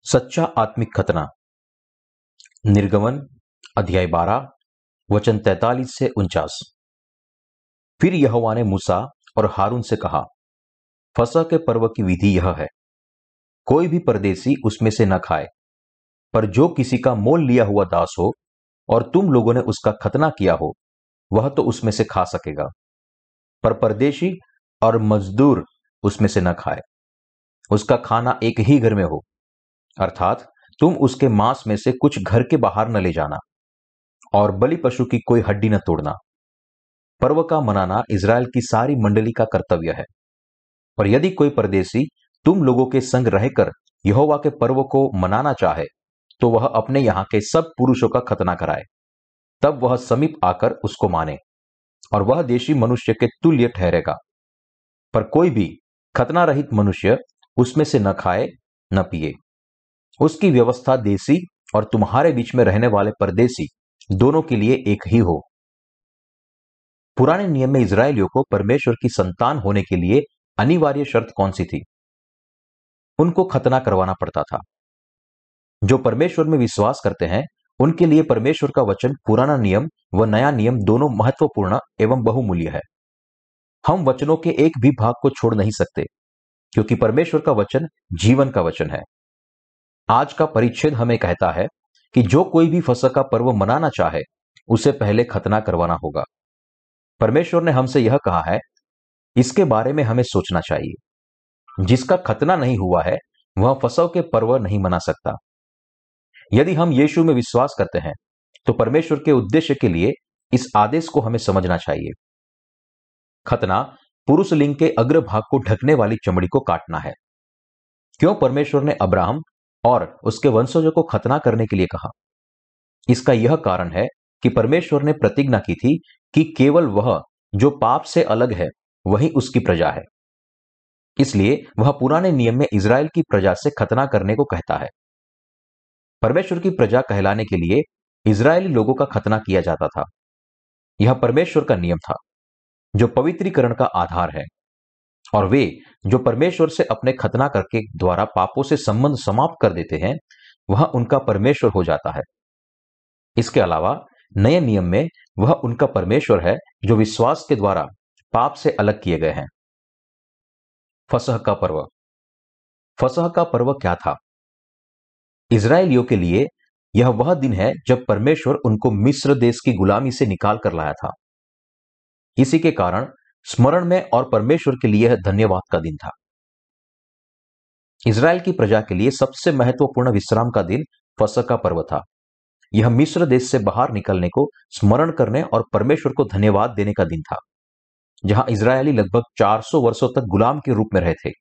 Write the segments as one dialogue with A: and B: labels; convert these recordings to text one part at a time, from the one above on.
A: सच्चा आत्मिक खतना। निर्गमन अध्याय 12 वचन 43 से 49। फिर यहोवा ने मूसा और हारून से कहा, फसह के पर्व की विधि यह है, कोई भी परदेसी उसमें से न खाए, पर जो किसी का मोल लिया हुआ दास हो और तुम लोगों ने उसका खतना किया हो, वह तो उसमें से खा सकेगा, पर परदेशी और मजदूर उसमें से न खाए। उसका खाना एक ही घर में हो, अर्थात तुम उसके मांस में से कुछ घर के बाहर न ले जाना, और बलि पशु की कोई हड्डी न तोड़ना। पर्व का मनाना इजराइल की सारी मंडली का कर्तव्य है। और यदि कोई परदेसी तुम लोगों के संग रहकर यहोवा के पर्व को मनाना चाहे, तो वह अपने यहां के सब पुरुषों का खतना कराए, तब वह समीप आकर उसको माने, और वह देशी मनुष्य के तुल्य ठहरेगा। पर कोई भी खतना रहित मनुष्य उसमें से न खाए न पिए। उसकी व्यवस्था देसी और तुम्हारे बीच में रहने वाले परदेसी दोनों के लिए एक ही हो। पुराने नियम में इजरायलियों को परमेश्वर की संतान होने के लिए अनिवार्य शर्त कौन सी थी? उनको खतना करवाना पड़ता था। जो परमेश्वर में विश्वास करते हैं, उनके लिए परमेश्वर का वचन पुराना नियम व नया नियम दोनों महत्वपूर्ण एवं बहुमूल्य है। हम वचनों के एक भी भाग को छोड़ नहीं सकते, क्योंकि परमेश्वर का वचन जीवन का वचन है। आज का परिच्छेद हमें कहता है कि जो कोई भी फसह का पर्व मनाना चाहे, उसे पहले खतना करवाना होगा। परमेश्वर ने हमसे यह कहा है, इसके बारे में हमें सोचना चाहिए। जिसका खतना नहीं हुआ है, वह फसह के पर्व नहीं मना सकता। यदि हम यीशु में विश्वास करते हैं, तो परमेश्वर के उद्देश्य के लिए इस आदेश को हमें समझना चाहिए। खतना पुरुष लिंग के अग्र भाग को ढकने वाली चमड़ी को काटना है। क्यों परमेश्वर ने अब्राहम और उसके वंशजों को खतना करने के लिए कहा? इसका यह कारण है कि परमेश्वर ने प्रतिज्ञा की थी कि केवल वह जो पाप से अलग है, वही उसकी प्रजा है। इसलिए वह पुराने नियम में इजराइल की प्रजा से खतना करने को कहता है। परमेश्वर की प्रजा कहलाने के लिए इजरायली लोगों का खतना किया जाता था। यह परमेश्वर का नियम था, जो पवित्रीकरण का आधार है। और वे जो परमेश्वर से अपने खतना करके द्वारा पापों से संबंध समाप्त कर देते हैं, वह उनका परमेश्वर हो जाता है। इसके अलावा नए नियम में वह उनका परमेश्वर है, जो विश्वास के द्वारा पाप से अलग किए गए हैं। फसह का पर्व। फसह का पर्व क्या था? इजरायलियों के लिए यह वह दिन है जब परमेश्वर उनको मिस्र देश की गुलामी से निकाल कर लाया था। इसी के कारण स्मरण में और परमेश्वर के लिए यह धन्यवाद का दिन था। इजराइल की प्रजा के लिए सबसे महत्वपूर्ण विश्राम का दिन फसह का पर्व था। यह मिस्र देश से बाहर निकलने को स्मरण करने और परमेश्वर को धन्यवाद देने का दिन था, जहां इजरायली लगभग 400 वर्षों तक गुलाम के रूप में रहे थे।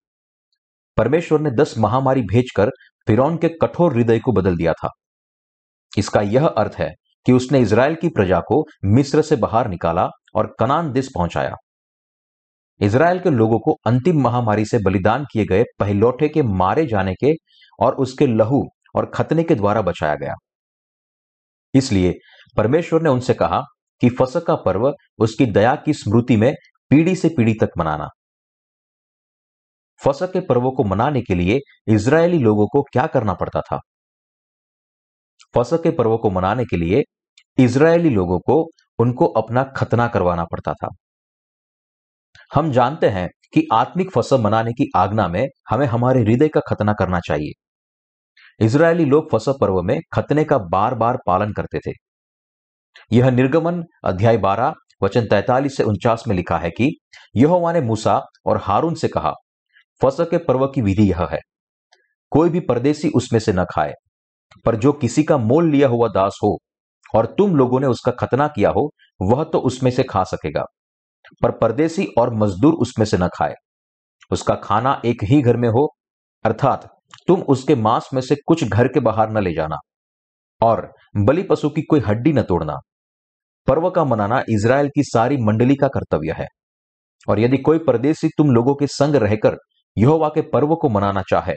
A: परमेश्वर ने 10 महामारी भेजकर फिरौन के कठोर हृदय को बदल दिया था। इसका यह अर्थ है कि उसने इजराइल की प्रजा को मिस्र से बाहर निकाला और कनान देश पहुंचाया। इजराइल के लोगों को अंतिम महामारी से बलिदान किए गए पहिलौठे के मारे जाने के और उसके लहू और खतने के द्वारा बचाया गया। इसलिए परमेश्वर ने उनसे कहा कि फसह का पर्व उसकी दया की स्मृति में पीढ़ी से पीढ़ी तक मनाना। फसह के पर्वों को मनाने के लिए इजरायली लोगों को क्या करना पड़ता था? फसह के पर्वों को मनाने के लिए इजरायली लोगों को उनको अपना खतना करवाना पड़ता था। हम जानते हैं कि आत्मिक फसह मनाने की आज्ञा में हमें हमारे हृदय का खतना करना चाहिए। इजरायली लोग फसह पर्व में खतने का बार बार पालन करते थे। यह निर्गमन अध्याय 12 वचन 43 से 49 में लिखा है कि यहोवा ने मूसा और हारून से कहा, फसह के पर्व की विधि यह है, कोई भी परदेसी उसमें से न खाए, पर जो किसी का मोल लिया हुआ दास हो और तुम लोगों ने उसका खतना किया हो, वह तो उसमें से खा सकेगा, पर परदेसी और मजदूर उसमें से न खाए। उसका खाना एक ही घर में हो, अर्थात तुम उसके मांस में से कुछ घर के बाहर न ले जाना, और बलि पशु की कोई हड्डी न तोड़ना। पर्व का मनाना इजराइल की सारी मंडली का कर्तव्य है। और यदि कोई परदेसी तुम लोगों के संग रहकर यहोवा के पर्व को मनाना चाहे,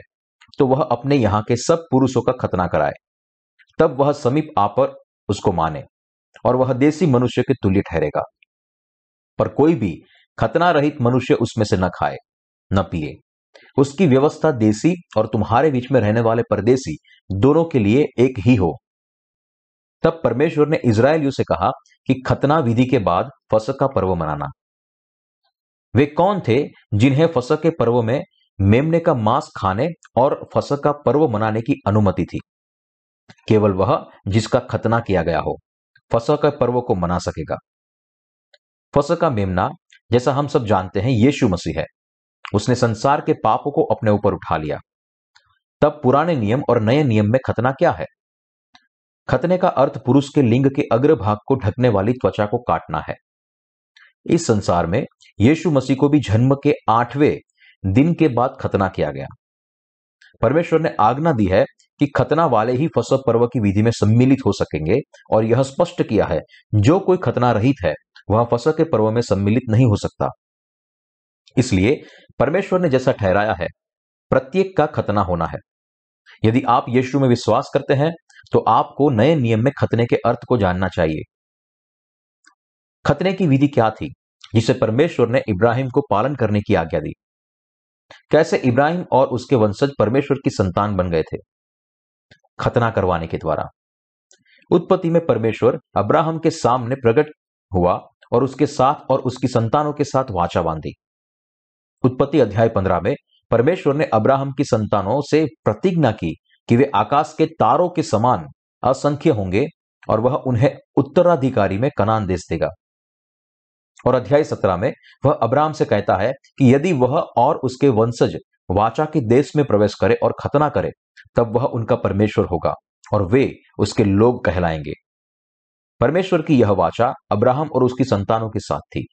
A: तो वह अपने यहां के सब पुरुषों का खतना कराए, तब वह समीप आकर उसको माने, और वह देसी मनुष्य के तुल्य ठहरेगा। पर कोई भी खतना रहित मनुष्य उसमें से न खाए न पिए। उसकी व्यवस्था देसी और तुम्हारे बीच में रहने वाले परदेसी दोनों के लिए एक ही हो। तब परमेश्वर ने इजराइलियों से कहा कि खतना विधि के बाद फसह का पर्व मनाना। वे कौन थे जिन्हें फसह के पर्व में मेमने का मांस खाने और फसह का पर्व मनाने की अनुमति थी? केवल वह जिसका खतना किया गया हो फसह के पर्व को मना सकेगा। फसह का मेमना, जैसा हम सब जानते हैं, यीशु मसीह है। उसने संसार के पापों को अपने ऊपर उठा लिया। तब पुराने नियम और नए नियम में खतना क्या है? खतने का अर्थ पुरुष के लिंग के अग्रभाग को ढकने वाली त्वचा को काटना है। इस संसार में यीशु मसीह को भी जन्म के 8वें दिन के बाद खतना किया गया। परमेश्वर ने आज्ञा दी है कि खतना वाले ही फसह पर्व की विधि में सम्मिलित हो सकेंगे, और यह स्पष्ट किया है जो कोई खतना रहित है वह फसह के पर्व में सम्मिलित नहीं हो सकता। इसलिए परमेश्वर ने जैसा ठहराया है, प्रत्येक का खतना होना है। यदि आप यीशु में विश्वास करते हैं तो आपको नए नियम में खतने के अर्थ को जानना चाहिए। खतने की विधि क्या थी जिसे परमेश्वर ने इब्राहिम को पालन करने की आज्ञा दी? कैसे इब्राहिम और उसके वंशज परमेश्वर की संतान बन गए थे? खतना करवाने के द्वारा। उत्पत्ति में परमेश्वर अब्राहम के सामने प्रकट हुआ और उसके साथ और उसकी संतानों के साथ वाचा बांधी। उत्पत्ति अध्याय 15 में परमेश्वर ने अब्राहम की संतानों से प्रतिज्ञा की कि वे आकाश के तारों के समान असंख्य होंगे और वह उन्हें उत्तराधिकारी में कनान देश देगा। और अध्याय 17 में वह अब्राहम से कहता है कि यदि वह और उसके वंशज वाचा के देश में प्रवेश करे और खतना करे, तब वह उनका परमेश्वर होगा और वे उसके लोग कहलाएंगे। परमेश्वर की यह वाचा अब्राहम और उसकी संतानों के साथ थी।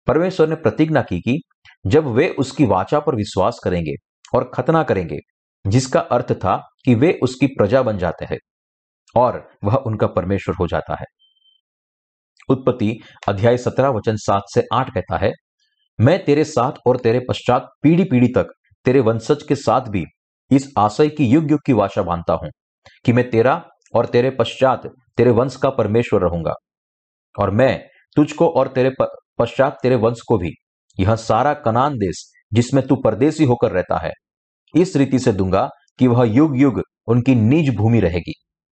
A: परमेश्वर ने प्रतिज्ञा की कि जब वे उसकी वाचा पर विश्वास करेंगे और खतना करेंगे, जिसका अर्थ था कि वे उसकी प्रजा बन जाते हैं और वह उनका परमेश्वर हो जाता है। उत्पत्ति अध्याय 17 वचन 7 से 8 कहता है, मैं तेरे साथ और तेरे पश्चात पीढ़ी पीढ़ी तक तेरे वंशज के साथ भी इस आशय की युग युग की वाचा बांधता हूं कि मैं तेरा और तेरे पश्चात तेरे वंश का परमेश्वर रहूंगा, और मैं तुझको और तेरे पश्चात तेरे वंश को भी यह सारा कनान देश जिसमें तू परदेसी होकर रहता है इस रीति से दूंगा कि वह युग युग उनकी निज भूमि रहेगी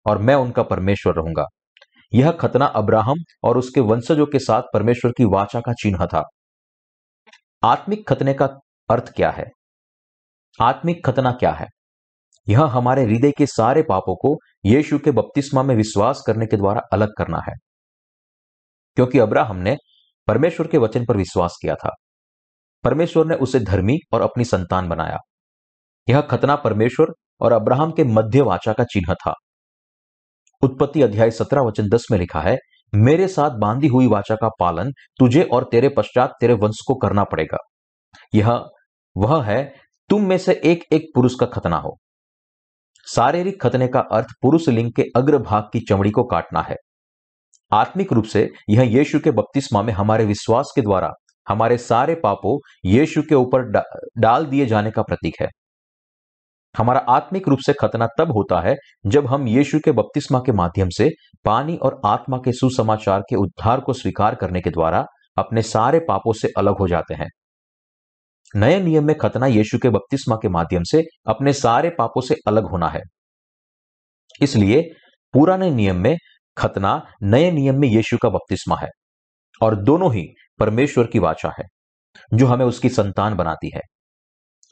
A: और मैं उनका परमेश्वर रहूंगा। यह खतना अब्राहम और उसके वंशजों के साथ परमेश्वर की वाचा का चिन्ह था। आत्मिक खतने का अर्थ क्या है? आत्मिक खतना क्या है? यह हमारे हृदय के सारे पापों को यीशु के बपतिस्मा में विश्वास करने के द्वारा अलग करना है। क्योंकि अब्राहम ने परमेश्वर के वचन पर विश्वास किया था, परमेश्वर ने उसे धर्मी और अपनी संतान बनाया। यह खतना परमेश्वर और अब्राहम के मध्य वाचा का चिन्ह था। उत्पत्ति अध्याय 17 वचन 10 में लिखा है, मेरे साथ बांधी हुई वाचा का पालन तुझे और तेरे पश्चात तेरे वंश को करना पड़ेगा। यह वह है, तुम में से एक एक पुरुष का खतना हो। शारीरिक खतने का अर्थ पुरुष लिंग के अग्रभाग की चमड़ी को काटना है। आत्मिक रूप से यह यीशु के बपतिस्मा में हमारे विश्वास के द्वारा हमारे सारे पापों यीशु के ऊपर डाल दिए जाने का प्रतीक है। हमारा आत्मिक रूप से खतना तब होता है जब हम यीशु के बपतिस्मा के माध्यम से पानी और आत्मा के सुसमाचार के उद्धार को स्वीकार करने के द्वारा अपने सारे पापों से अलग हो जाते हैं। नए नियम में खतना यीशु के बपतिस्मा के माध्यम से अपने सारे पापों से अलग होना है। इसलिए पुराने नियम में खतना, नए नियम में यीशु का बपतिस्मा है, और दोनों ही परमेश्वर की वाचा है जो हमें उसकी संतान बनाती है।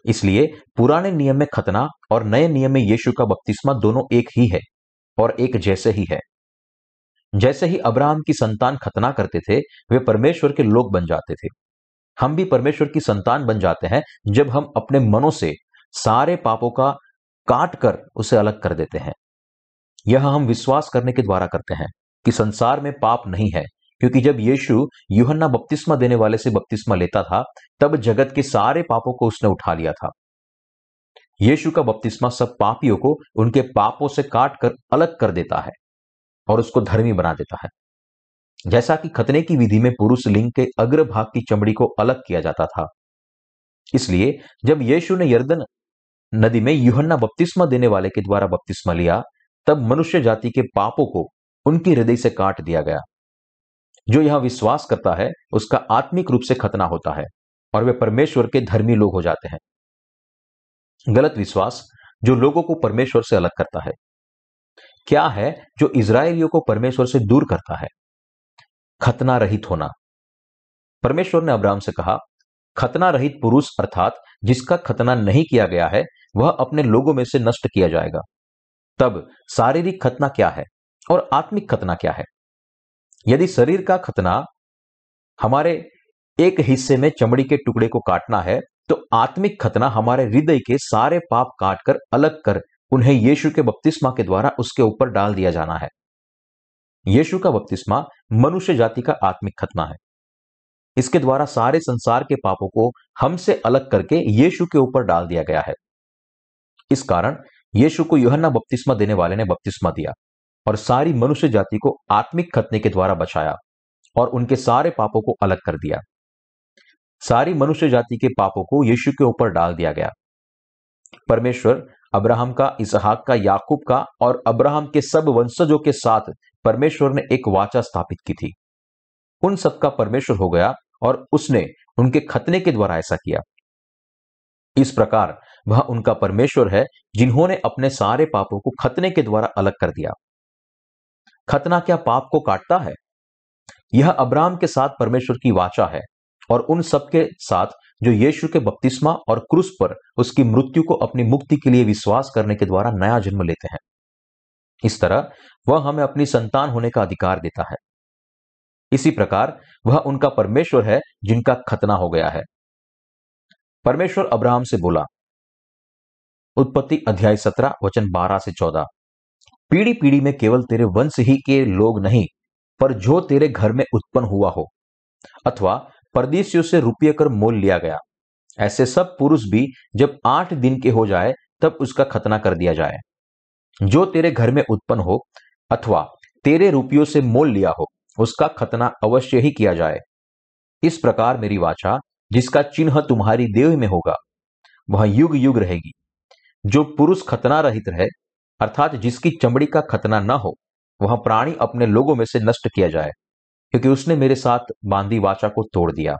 A: इसलिए पुराने नियम में खतना और नए नियम में यीशु का बपतिस्मा दोनों एक ही है और एक जैसे ही है। जैसे ही अब्राहम की संतान खतना करते थे, वे परमेश्वर के लोग बन जाते थे। हम भी परमेश्वर की संतान बन जाते हैं जब हम अपने मनों से सारे पापों का काट कर उसे अलग कर देते हैं। यह हम विश्वास करने के द्वारा करते हैं कि संसार में पाप नहीं है, क्योंकि जब यीशु यूहन्ना बपतिस्मा देने वाले से बपतिस्मा लेता था, तब जगत के सारे पापों को उसने उठा लिया था। यीशु का बपतिस्मा सब पापियों को उनके पापों से काट कर अलग कर देता है और उसको धर्मी बना देता है। जैसा कि खतने की विधि में पुरुष लिंग के अग्रभाग की चमड़ी को अलग किया जाता था, इसलिए जब यीशु ने यरदन नदी में यूहन्ना बपतिस्मा देने वाले के द्वारा बपतिस्मा लिया, तब मनुष्य जाति के पापों को उनकी हृदय से काट दिया गया। जो यह विश्वास करता है उसका आत्मिक रूप से खतना होता है और वे परमेश्वर के धर्मी लोग हो जाते हैं। गलत विश्वास जो लोगों को परमेश्वर से अलग करता है। क्या है जो इजरायलियों को परमेश्वर से दूर करता है? खतना रहित होना। परमेश्वर ने अब्राहम से कहा, खतना रहित पुरुष अर्थात जिसका खतना नहीं किया गया है वह अपने लोगों में से नष्ट किया जाएगा। तब शारीरिक खतना क्या है और आत्मिक खतना क्या है? यदि शरीर का खतना हमारे एक हिस्से में चमड़ी के टुकड़े को काटना है, तो आत्मिक खतना हमारे हृदय के सारे पाप काटकर अलग कर उन्हें यीशु के बपतिस्मा के द्वारा उसके ऊपर डाल दिया जाना है। यीशु का बपतिस्मा मनुष्य जाति का आत्मिक खतना है। इसके द्वारा सारे संसार के पापों को हमसे अलग करके यीशु के ऊपर डाल दिया गया है। इस कारण यीशु को यूहन्ना बपतिस्मा देने वाले ने बपतिस्मा दिया और सारी मनुष्य जाति को आत्मिक खतने के द्वारा बचाया और उनके सारे पापों को अलग कर दिया। सारी मनुष्य जाति के पापों को यीशु के ऊपर डाल दिया गया। परमेश्वर अब्राहम का, इसहाक का, याकूब का और अब्राहम के सब वंशजों के साथ परमेश्वर ने एक वाचा स्थापित की थी। उन सबका परमेश्वर हो गया और उसने उनके खतने के द्वारा ऐसा किया। इस प्रकार वह उनका परमेश्वर है जिन्होंने अपने सारे पापों को खतने के द्वारा अलग कर दिया। खतना क्या पाप को काटता है? यह अब्राहम के साथ परमेश्वर की वाचा है और उन सबके साथ जो यीशु के बपतिस्मा और क्रूस पर उसकी मृत्यु को अपनी मुक्ति के लिए विश्वास करने के द्वारा नया जन्म लेते हैं। इस तरह वह हमें अपनी संतान होने का अधिकार देता है। इसी प्रकार वह उनका परमेश्वर है जिनका खतना हो गया है। परमेश्वर अब्राहम से बोला, उत्पत्ति अध्याय 17 वचन 12 से 14, पीढ़ी पीढ़ी में केवल तेरे वंश ही के लोग नहीं, पर जो तेरे घर में उत्पन्न हुआ हो अथवा परदेशियों से रुपये कर मोल लिया गया, ऐसे सब पुरुष भी जब 8 दिन के हो जाए तब उसका खतना कर दिया जाए। जो तेरे घर में उत्पन्न हो अथवा तेरे रुपयों से मोल लिया हो उसका खतना अवश्य ही किया जाए। इस प्रकार मेरी वाचा जिसका चिन्ह तुम्हारी देह में होगा वह युग युग रहेगी। जो पुरुष खतना रहित रहे अर्थात जिसकी चमड़ी का खतना न हो वह प्राणी अपने लोगों में से नष्ट किया जाए, क्योंकि उसने मेरे साथ बांधी वाचा को तोड़ दिया।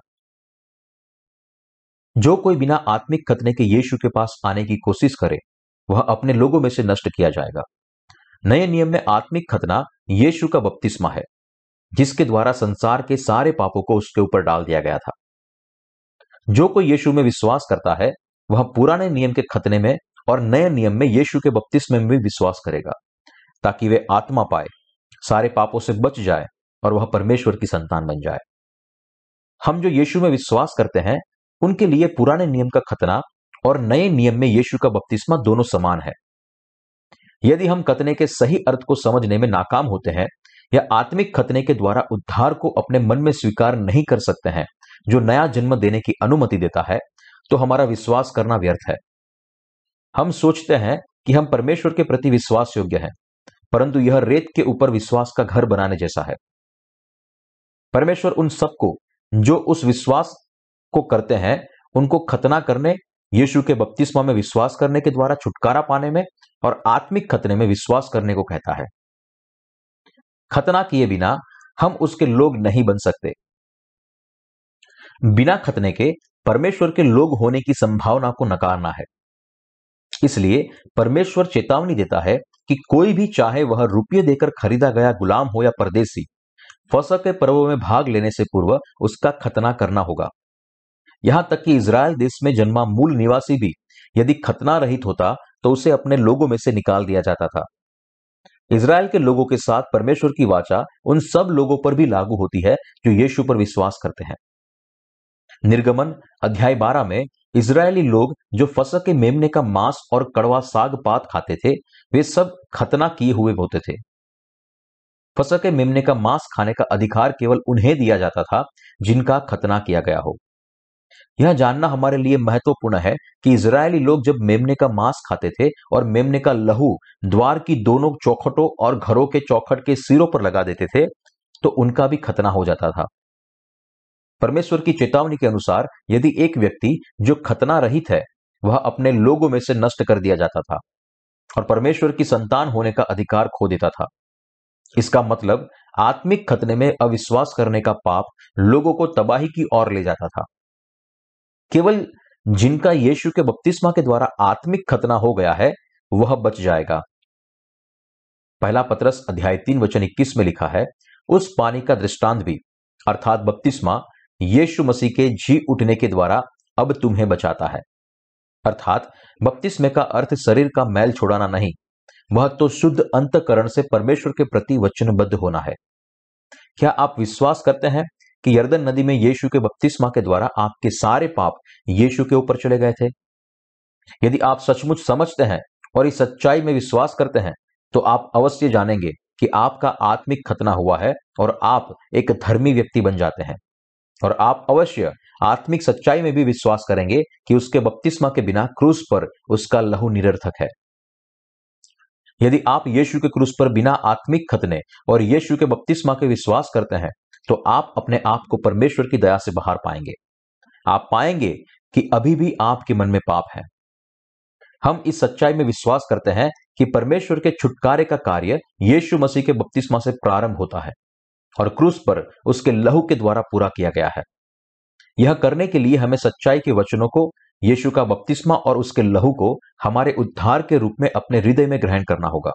A: जो कोई बिना आत्मिक खतने के यीशु के पास आने की कोशिश करे वह अपने लोगों में से नष्ट किया जाएगा। नए नियम में आत्मिक खतना यीशु का बपतिस्मा है जिसके द्वारा संसार के सारे पापों को उसके ऊपर डाल दिया गया था। जो कोई यीशु में विश्वास करता है वह पुराने नियम के खतने में और नए नियम में यीशु के बपतिस्मे में भी विश्वास करेगा, ताकि वे आत्मा पाए, सारे पापों से बच जाए और वह परमेश्वर की संतान बन जाए। हम जो यीशु में विश्वास करते हैं उनके लिए पुराने नियम का खतना और नए नियम में यीशु का बपतिस्मा दोनों समान है। यदि हम खतने के सही अर्थ को समझने में नाकाम होते हैं या आत्मिक खतने के द्वारा उद्धार को अपने मन में स्वीकार नहीं कर सकते हैं जो नया जन्म देने की अनुमति देता है, तो हमारा विश्वास करना व्यर्थ है। हम सोचते हैं कि हम परमेश्वर के प्रति विश्वास योग्य हैं, परंतु यह रेत के ऊपर विश्वास का घर बनाने जैसा है। परमेश्वर उन सबको जो उस विश्वास को करते हैं उनको खतना करने, यीशु के बपतिस्मा में विश्वास करने के द्वारा छुटकारा पाने में और आत्मिक खतने में विश्वास करने को कहता है। खतना किए बिना हम उसके लोग नहीं बन सकते। बिना खतने के परमेश्वर के लोग होने की संभावना को नकारना है। इसलिए परमेश्वर चेतावनी देता है कि कोई भी चाहे वह रुपये देकर खरीदा गया गुलाम हो या परदेसी, फसह के पर्वों में भाग लेने से पूर्व उसका खतना करना होगा। यहां तक कि इजराइल देश में जन्मा मूल निवासी भी यदि खतना रहित होता तो उसे अपने लोगों में से निकाल दिया जाता था। इजराइल के लोगों के साथ परमेश्वर की वाचा उन सब लोगों पर भी लागू होती है जो यीशु पर विश्वास करते हैं। निर्गमन अध्याय 12 में इजरायली लोग जो फसह के मेमने का मांस और कड़वा साग पात खाते थे वे सब खतना किए हुए होते थे। फसह के मेमने का मांस खाने का अधिकार केवल उन्हें दिया जाता था जिनका खतना किया गया हो। यह जानना हमारे लिए महत्वपूर्ण है कि इजरायली लोग जब मेमने का मांस खाते थे और मेमने का लहू द्वार की दोनों चौखटों और घरों के चौखट के सिरों पर लगा देते थे तो उनका भी खतना हो जाता था। परमेश्वर की चेतावनी के अनुसार यदि एक व्यक्ति जो खतना रहित है वह अपने लोगों में से नष्ट कर दिया जाता था और परमेश्वर की संतान होने का अधिकार खो देता था। इसका मतलब आत्मिक खतने में अविश्वास करने का पाप लोगों को तबाही की ओर ले जाता था। केवल जिनका यीशु के बपतिस्मा के द्वारा आत्मिक खतना हो गया है वह बच जाएगा। पहला पतरस अध्याय 3 वचन 21 में लिखा है, उस पानी का दृष्टांत भी अर्थात बपतिस्मा यीशु मसीह के जी उठने के द्वारा अब तुम्हें बचाता है। अर्थात बपतिस्मे का अर्थ शरीर का मैल छुड़ाना नहीं, वह तो शुद्ध अंतःकरण से परमेश्वर के प्रति वचनबद्ध होना है। क्या आप विश्वास करते हैं कि यरदन नदी में यीशु के बपतिस्मा के द्वारा आपके सारे पाप यीशु के ऊपर चले गए थे? यदि आप सचमुच समझते हैं और इस सच्चाई में विश्वास करते हैं तो आप अवश्य जानेंगे कि आपका आत्मिक खतना हुआ है और आप एक धर्मी व्यक्ति बन जाते हैं। और आप अवश्य आत्मिक सच्चाई में भी विश्वास करेंगे कि उसके बपतिस्मा के बिना क्रूस पर उसका लहू निरर्थक है। यदि आप यीशु के क्रूस पर बिना आत्मिक खतने और यीशु के बपतिस्मा के विश्वास करते हैं तो आप अपने आप को परमेश्वर की दया से बाहर पाएंगे। आप पाएंगे कि अभी भी आपके मन में पाप है। हम इस सच्चाई में विश्वास करते हैं कि परमेश्वर के छुटकारे का कार्य यीशु मसीह के बपतिस्मा से प्रारंभ होता है और क्रूस पर उसके लहू के द्वारा पूरा किया गया है। यह करने के लिए हमें सच्चाई के वचनों को, यीशु का बपतिस्मा और उसके लहू को हमारे उद्धार के रूप में अपने हृदय में ग्रहण करना होगा।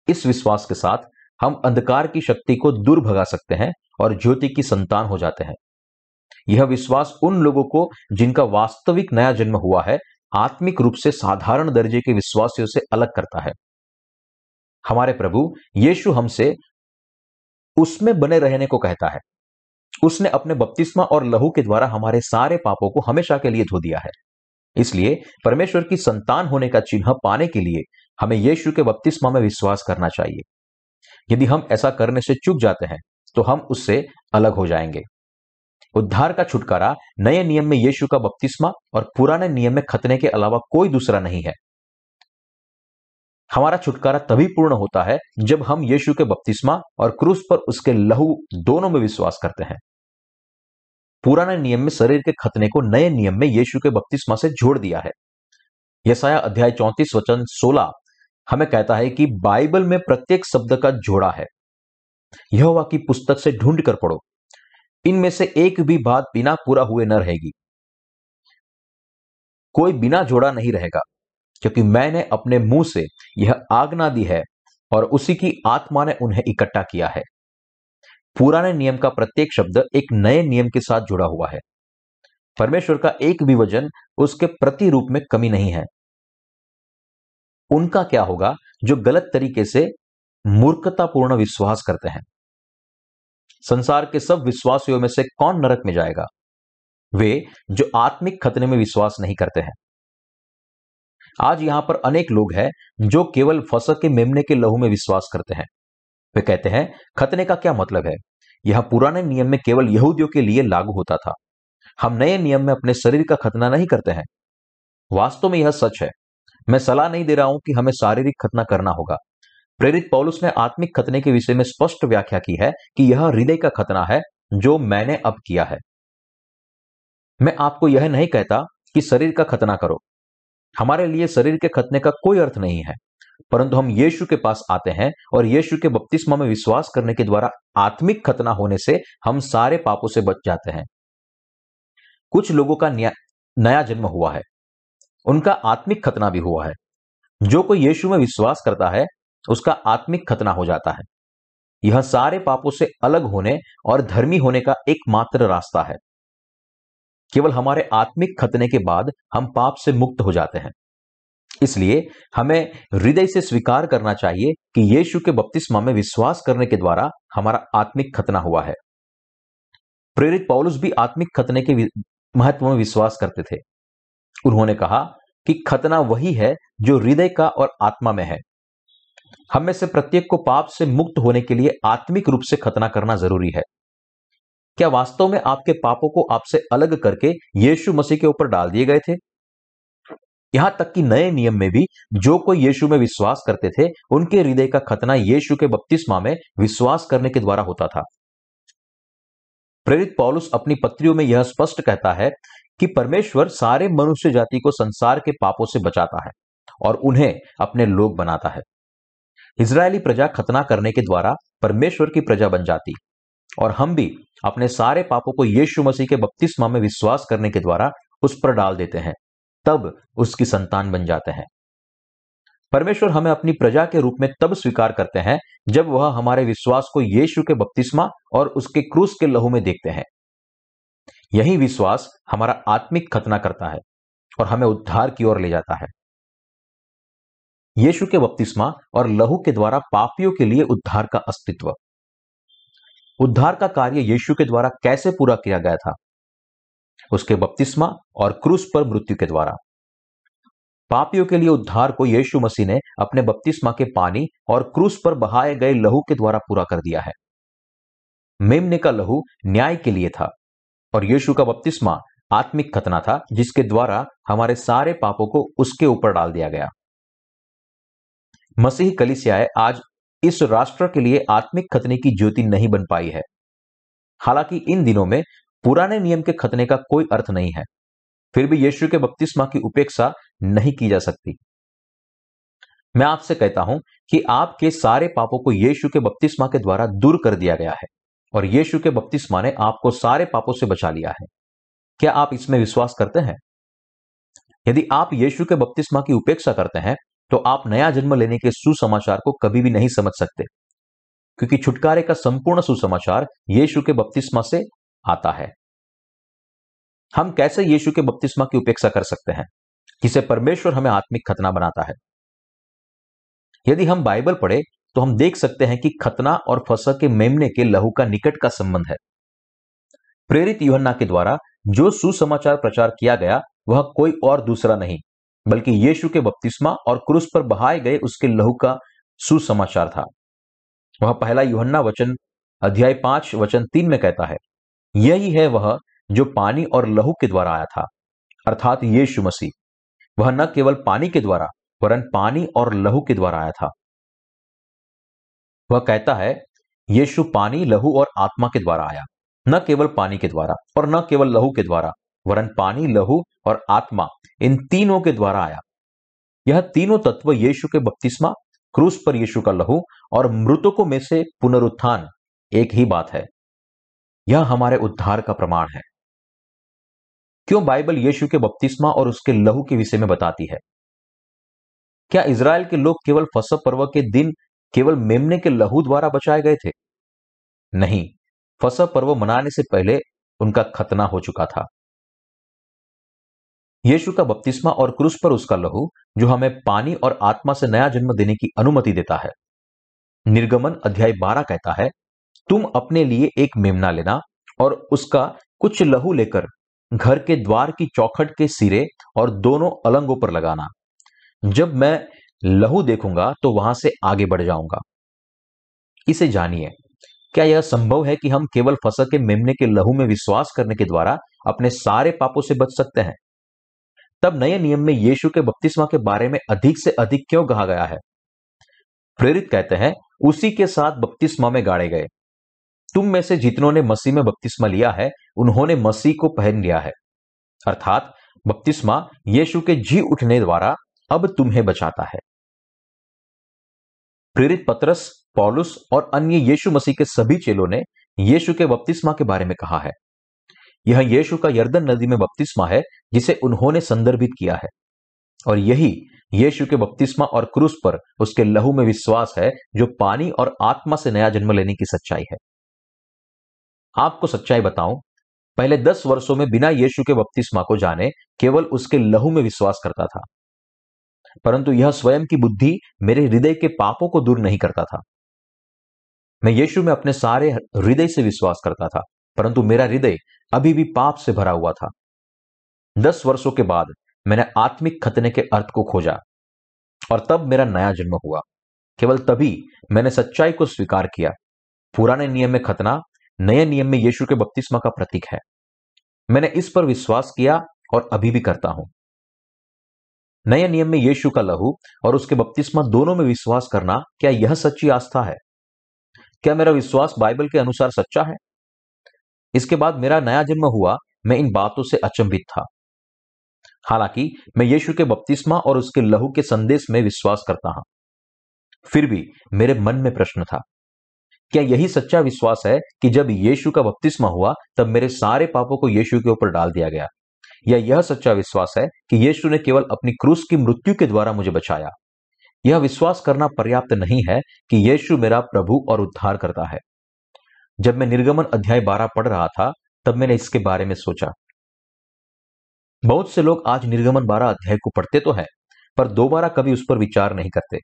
A: इस विश्वास के साथ हम अंधकार की शक्ति को दूर भगा सकते हैं और ज्योति की संतान हो जाते हैं। यह विश्वास उन लोगों को जिनका वास्तविक नया जन्म हुआ है आत्मिक रूप से साधारण दर्जे के विश्वासियों से अलग करता है। हमारे प्रभु यीशु हमसे उसमें बने रहने को कहता है। उसने अपने बपतिस्मा और लहू के द्वारा हमारे सारे पापों को हमेशा के लिए धो दिया है। इसलिए परमेश्वर की संतान होने का चिन्ह पाने के लिए हमें यीशु के बपतिस्मा में विश्वास करना चाहिए। यदि हम ऐसा करने से चूक जाते हैं तो हम उससे अलग हो जाएंगे। उद्धार का छुटकारा नए नियम में यीशु का बपतिस्मा और पुराने नियम में खतने के अलावा कोई दूसरा नहीं है। हमारा छुटकारा तभी पूर्ण होता है जब हम यीशु के बपतिस्मा और क्रूस पर उसके लहू दोनों में विश्वास करते हैं। पुराने नियम में शरीर के खतने को नए नियम में यीशु के बपतिस्मा से जोड़ दिया है। यशायाह अध्याय 34 वचन 16 हमें कहता है कि बाइबल में प्रत्येक शब्द का जोड़ा है। यहोवा की पुस्तक से ढूंढ कर पढ़ो, इनमें से एक भी बात बिना पूरा हुए न रहेगी। कोई बिना जोड़ा नहीं रहेगा, क्योंकि मैंने अपने मुंह से यह आज्ञा दी है और उसी की आत्मा ने उन्हें इकट्ठा किया है। पुराने नियम का प्रत्येक शब्द एक नए नियम के साथ जुड़ा हुआ है। परमेश्वर का एक भी वचन उसके प्रतिरूप में कमी नहीं है। उनका क्या होगा जो गलत तरीके से मूर्खतापूर्ण विश्वास करते हैं? संसार के सब विश्वासियों में से कौन नरक में जाएगा? वे जो आत्मिक खतने में विश्वास नहीं करते हैं। आज यहां पर अनेक लोग हैं जो केवल फसह के मेमने के लहू में विश्वास करते हैं। वे कहते हैं खतने का क्या मतलब है? यह पुराने नियम में केवल यहूदियों के लिए लागू होता था। हम नए नियम में अपने शरीर का खतना नहीं करते हैं। वास्तव में यह सच है। मैं सलाह नहीं दे रहा हूं कि हमें शारीरिक खतना करना होगा। प्रेरित पौलुस ने आत्मिक खतने के विषय में स्पष्ट व्याख्या की है कि यह हृदय का खतना है जो मैंने अब किया है। मैं आपको यह नहीं कहता कि शरीर का खतना करो। हमारे लिए शरीर के खतने का कोई अर्थ नहीं है, परंतु हम यीशु के पास आते हैं और यीशु के बपतिस्मा में विश्वास करने के द्वारा आत्मिक खतना होने से हम सारे पापों से बच जाते हैं। कुछ लोगों का नया जन्म हुआ है, उनका आत्मिक खतना भी हुआ है। जो कोई यीशु में विश्वास करता है उसका आत्मिक खतना हो जाता है। यह सारे पापों से अलग होने और धर्मी होने का एकमात्र रास्ता है। केवल हमारे आत्मिक खतने के बाद हम पाप से मुक्त हो जाते हैं। इसलिए हमें हृदय से स्वीकार करना चाहिए कि यीशु के बपतिस्मा में विश्वास करने के द्वारा हमारा आत्मिक खतना हुआ है। प्रेरित पौलुस भी आत्मिक खतने के महत्व में विश्वास करते थे। उन्होंने कहा कि खतना वही है जो हृदय का और आत्मा में है। हम में से प्रत्येक को पाप से मुक्त होने के लिए आत्मिक रूप से खतना करना जरूरी है। क्या वास्तव में आपके पापों को आपसे अलग करके यीशु मसीह के ऊपर डाल दिए गए थे? यहां तक कि नए नियम में भी जो कोई यीशु में विश्वास करते थे उनके हृदय का खतना यीशु के बपतिस्मा में विश्वास करने के द्वारा होता था। प्रेरित पौलुस अपनी पत्रियों में यह स्पष्ट कहता है कि परमेश्वर सारे मनुष्य जाति को संसार के पापों से बचाता है और उन्हें अपने लोग बनाता है। इजरायली प्रजा खतना करने के द्वारा परमेश्वर की प्रजा बन जाती और हम भी अपने सारे पापों को यीशु मसीह के बपतिस्मा में विश्वास करने के द्वारा उस पर डाल देते हैं, तब उसकी संतान बन जाते हैं। परमेश्वर हमें अपनी प्रजा के रूप में तब स्वीकार करते हैं जब वह हमारे विश्वास को यीशु के बपतिस्मा और उसके क्रूस के लहू में देखते हैं। यही विश्वास हमारा आत्मिक खतना करता है और हमें उद्धार की ओर ले जाता है। यीशु के बपतिस्मा और लहू के द्वारा पापियों के लिए उद्धार का अस्तित्व। उद्धार का कार्य यीशु के द्वारा कैसे पूरा किया गया था? उसके बपतिस्मा और क्रूस पर मृत्यु के द्वारा। पापियों के लिए उद्धार को यीशु मसीह ने अपने बपतिस्मा के पानी और क्रूस पर बहाए गए लहू के द्वारा पूरा कर दिया है। मेमने का लहू न्याय के लिए था और यीशु का बपतिस्मा आत्मिक खतना था, जिसके द्वारा हमारे सारे पापों को उसके ऊपर डाल दिया गया। मसीही कलीसियाएं आज इस राष्ट्र के लिए आत्मिक खतने की ज्योति नहीं बन पाई है। हालांकि इन दिनों में पुराने नियम के खतने का कोई अर्थ नहीं है, फिर भी यीशु के बपतिस्मा की उपेक्षा नहीं की जा सकती। मैं आपसे कहता हूं कि आपके सारे पापों को यीशु के बपतिस्मा के द्वारा दूर कर दिया गया है और यीशु के बपतिस्मा ने आपको सारे पापों से बचा लिया है। क्या आप इसमें विश्वास करते हैं? यदि आप यीशु के बपतिस्मा की उपेक्षा करते हैं तो आप नया जन्म लेने के सुसमाचार को कभी भी नहीं समझ सकते, क्योंकि छुटकारे का संपूर्ण सुसमाचार यीशु के बपतिस्मा से आता है। हम कैसे यीशु के बपतिस्मा की उपेक्षा कर सकते हैं, जिसे परमेश्वर हमें आत्मिक खतना बनाता है? यदि हम बाइबल पढ़े तो हम देख सकते हैं कि खतना और फसह के मेमने के लहू का निकट का संबंध है। प्रेरित यूहन्ना के द्वारा जो सुसमाचार प्रचार किया गया वह कोई और दूसरा नहीं बल्कि यीशु के बपतिस्मा और क्रूस पर बहाए गए उसके लहू का सुसमाचार था। वह पहला यूहन्ना वचन अध्याय 5 वचन 3 में कहता है, यही है वह जो पानी और लहू के द्वारा आया था, अर्थात यीशु मसीह। वह न केवल पानी के द्वारा वरन पानी और लहू के द्वारा आया था। वह कहता है, यीशु पानी, लहू और आत्मा के द्वारा आया, न केवल पानी के द्वारा और न केवल लहू के द्वारा, वरन पानी, लहू और आत्मा, इन तीनों के द्वारा आया। यह तीनों तत्व यीशु के बपतिस्मा, क्रूस पर यीशु का लहू और मृतकों में से पुनरुत्थान एक ही बात है। यह हमारे उद्धार का प्रमाण है। क्यों बाइबल यीशु के बपतिस्मा और उसके लहू के विषय में बताती है? क्या इज़राइल के लोग केवल फसह पर्व के दिन केवल मेमने के लहू द्वारा बचाए गए थे? नहीं, फसह पर्व मनाने से पहले उनका खतना हो चुका था। यीशु का बपतिस्मा और क्रूस पर उसका लहू जो हमें पानी और आत्मा से नया जन्म देने की अनुमति देता है। निर्गमन अध्याय 12 कहता है, तुम अपने लिए एक मेमना लेना और उसका कुछ लहू लेकर घर के द्वार की चौखट के सिरे और दोनों अलंगों पर लगाना। जब मैं लहू देखूंगा तो वहां से आगे बढ़ जाऊंगा। इसे जानिए, क्या यह संभव है कि हम केवल फसह के मेमने के लहू में विश्वास करने के द्वारा अपने सारे पापों से बच सकते हैं? तब नए नियम में यीशु के बपतिस्मा के बारे में अधिक से अधिक क्यों कहा गया है? प्रेरित कहते हैं, उसी के साथ बपतिस्मा में गाड़े गए। तुम में से जितनों ने मसीह में बपतिस्मा लिया है उन्होंने मसीह को पहन लिया है, अर्थात बपतिस्मा यीशु के जी उठने द्वारा अब तुम्हें बचाता है। प्रेरित पतरस, पौलुस और अन्य यीशु मसीह के सभी चेलों ने यीशु के बपतिस्मा के बारे में कहा है। यह यीशु का यरदन नदी में बपतिस्मा है जिसे उन्होंने संदर्भित किया है, और यही यीशु के बपतिस्मा और क्रूस पर उसके लहू में विश्वास है जो पानी और आत्मा से नया जन्म लेने की सच्चाई है। आपको सच्चाई बताऊं, पहले 10 वर्षों में बिना यीशु के बपतिस्मा को जाने केवल उसके लहू में विश्वास करता था, परंतु यह स्वयं की बुद्धि मेरे हृदय के पापों को दूर नहीं करता था। मैं यीशु में अपने सारे हृदय से विश्वास करता था, परंतु मेरा हृदय अभी भी पाप से भरा हुआ था। 10 वर्षों के बाद मैंने आत्मिक खतने के अर्थ को खोजा और तब मेरा नया जन्म हुआ। केवल तभी मैंने सच्चाई को स्वीकार किया। पुराने नियम में खतना नए नियम में यीशु के बपतिस्मा का प्रतीक है। मैंने इस पर विश्वास किया और अभी भी करता हूं। नए नियम में यीशु का लहू और उसके बपतिस्मा दोनों में विश्वास करना, क्या यह सच्ची आस्था है? क्या मेरा विश्वास बाइबल के अनुसार सच्चा है? इसके बाद मेरा नया जन्म हुआ, मैं इन बातों से अचंभित था। हालांकि मैं यीशु के बपतिस्मा और उसके लहू के संदेश में विश्वास करता हूं, फिर भी मेरे मन में प्रश्न था, क्या यही सच्चा विश्वास है कि जब यीशु का बपतिस्मा हुआ तब मेरे सारे पापों को यीशु के ऊपर डाल दिया गया? या यह सच्चा विश्वास है कि यीशु ने केवल अपनी क्रूस की मृत्यु के द्वारा मुझे बचाया? यह विश्वास करना पर्याप्त नहीं है कि यीशु मेरा प्रभु और उद्धार करता है। जब मैं निर्गमन अध्याय 12 पढ़ रहा था, तब मैंने इसके बारे में सोचा। बहुत से लोग आज निर्गमन 12 अध्याय को पढ़ते तो हैं, पर दोबारा कभी उस पर विचार नहीं करते।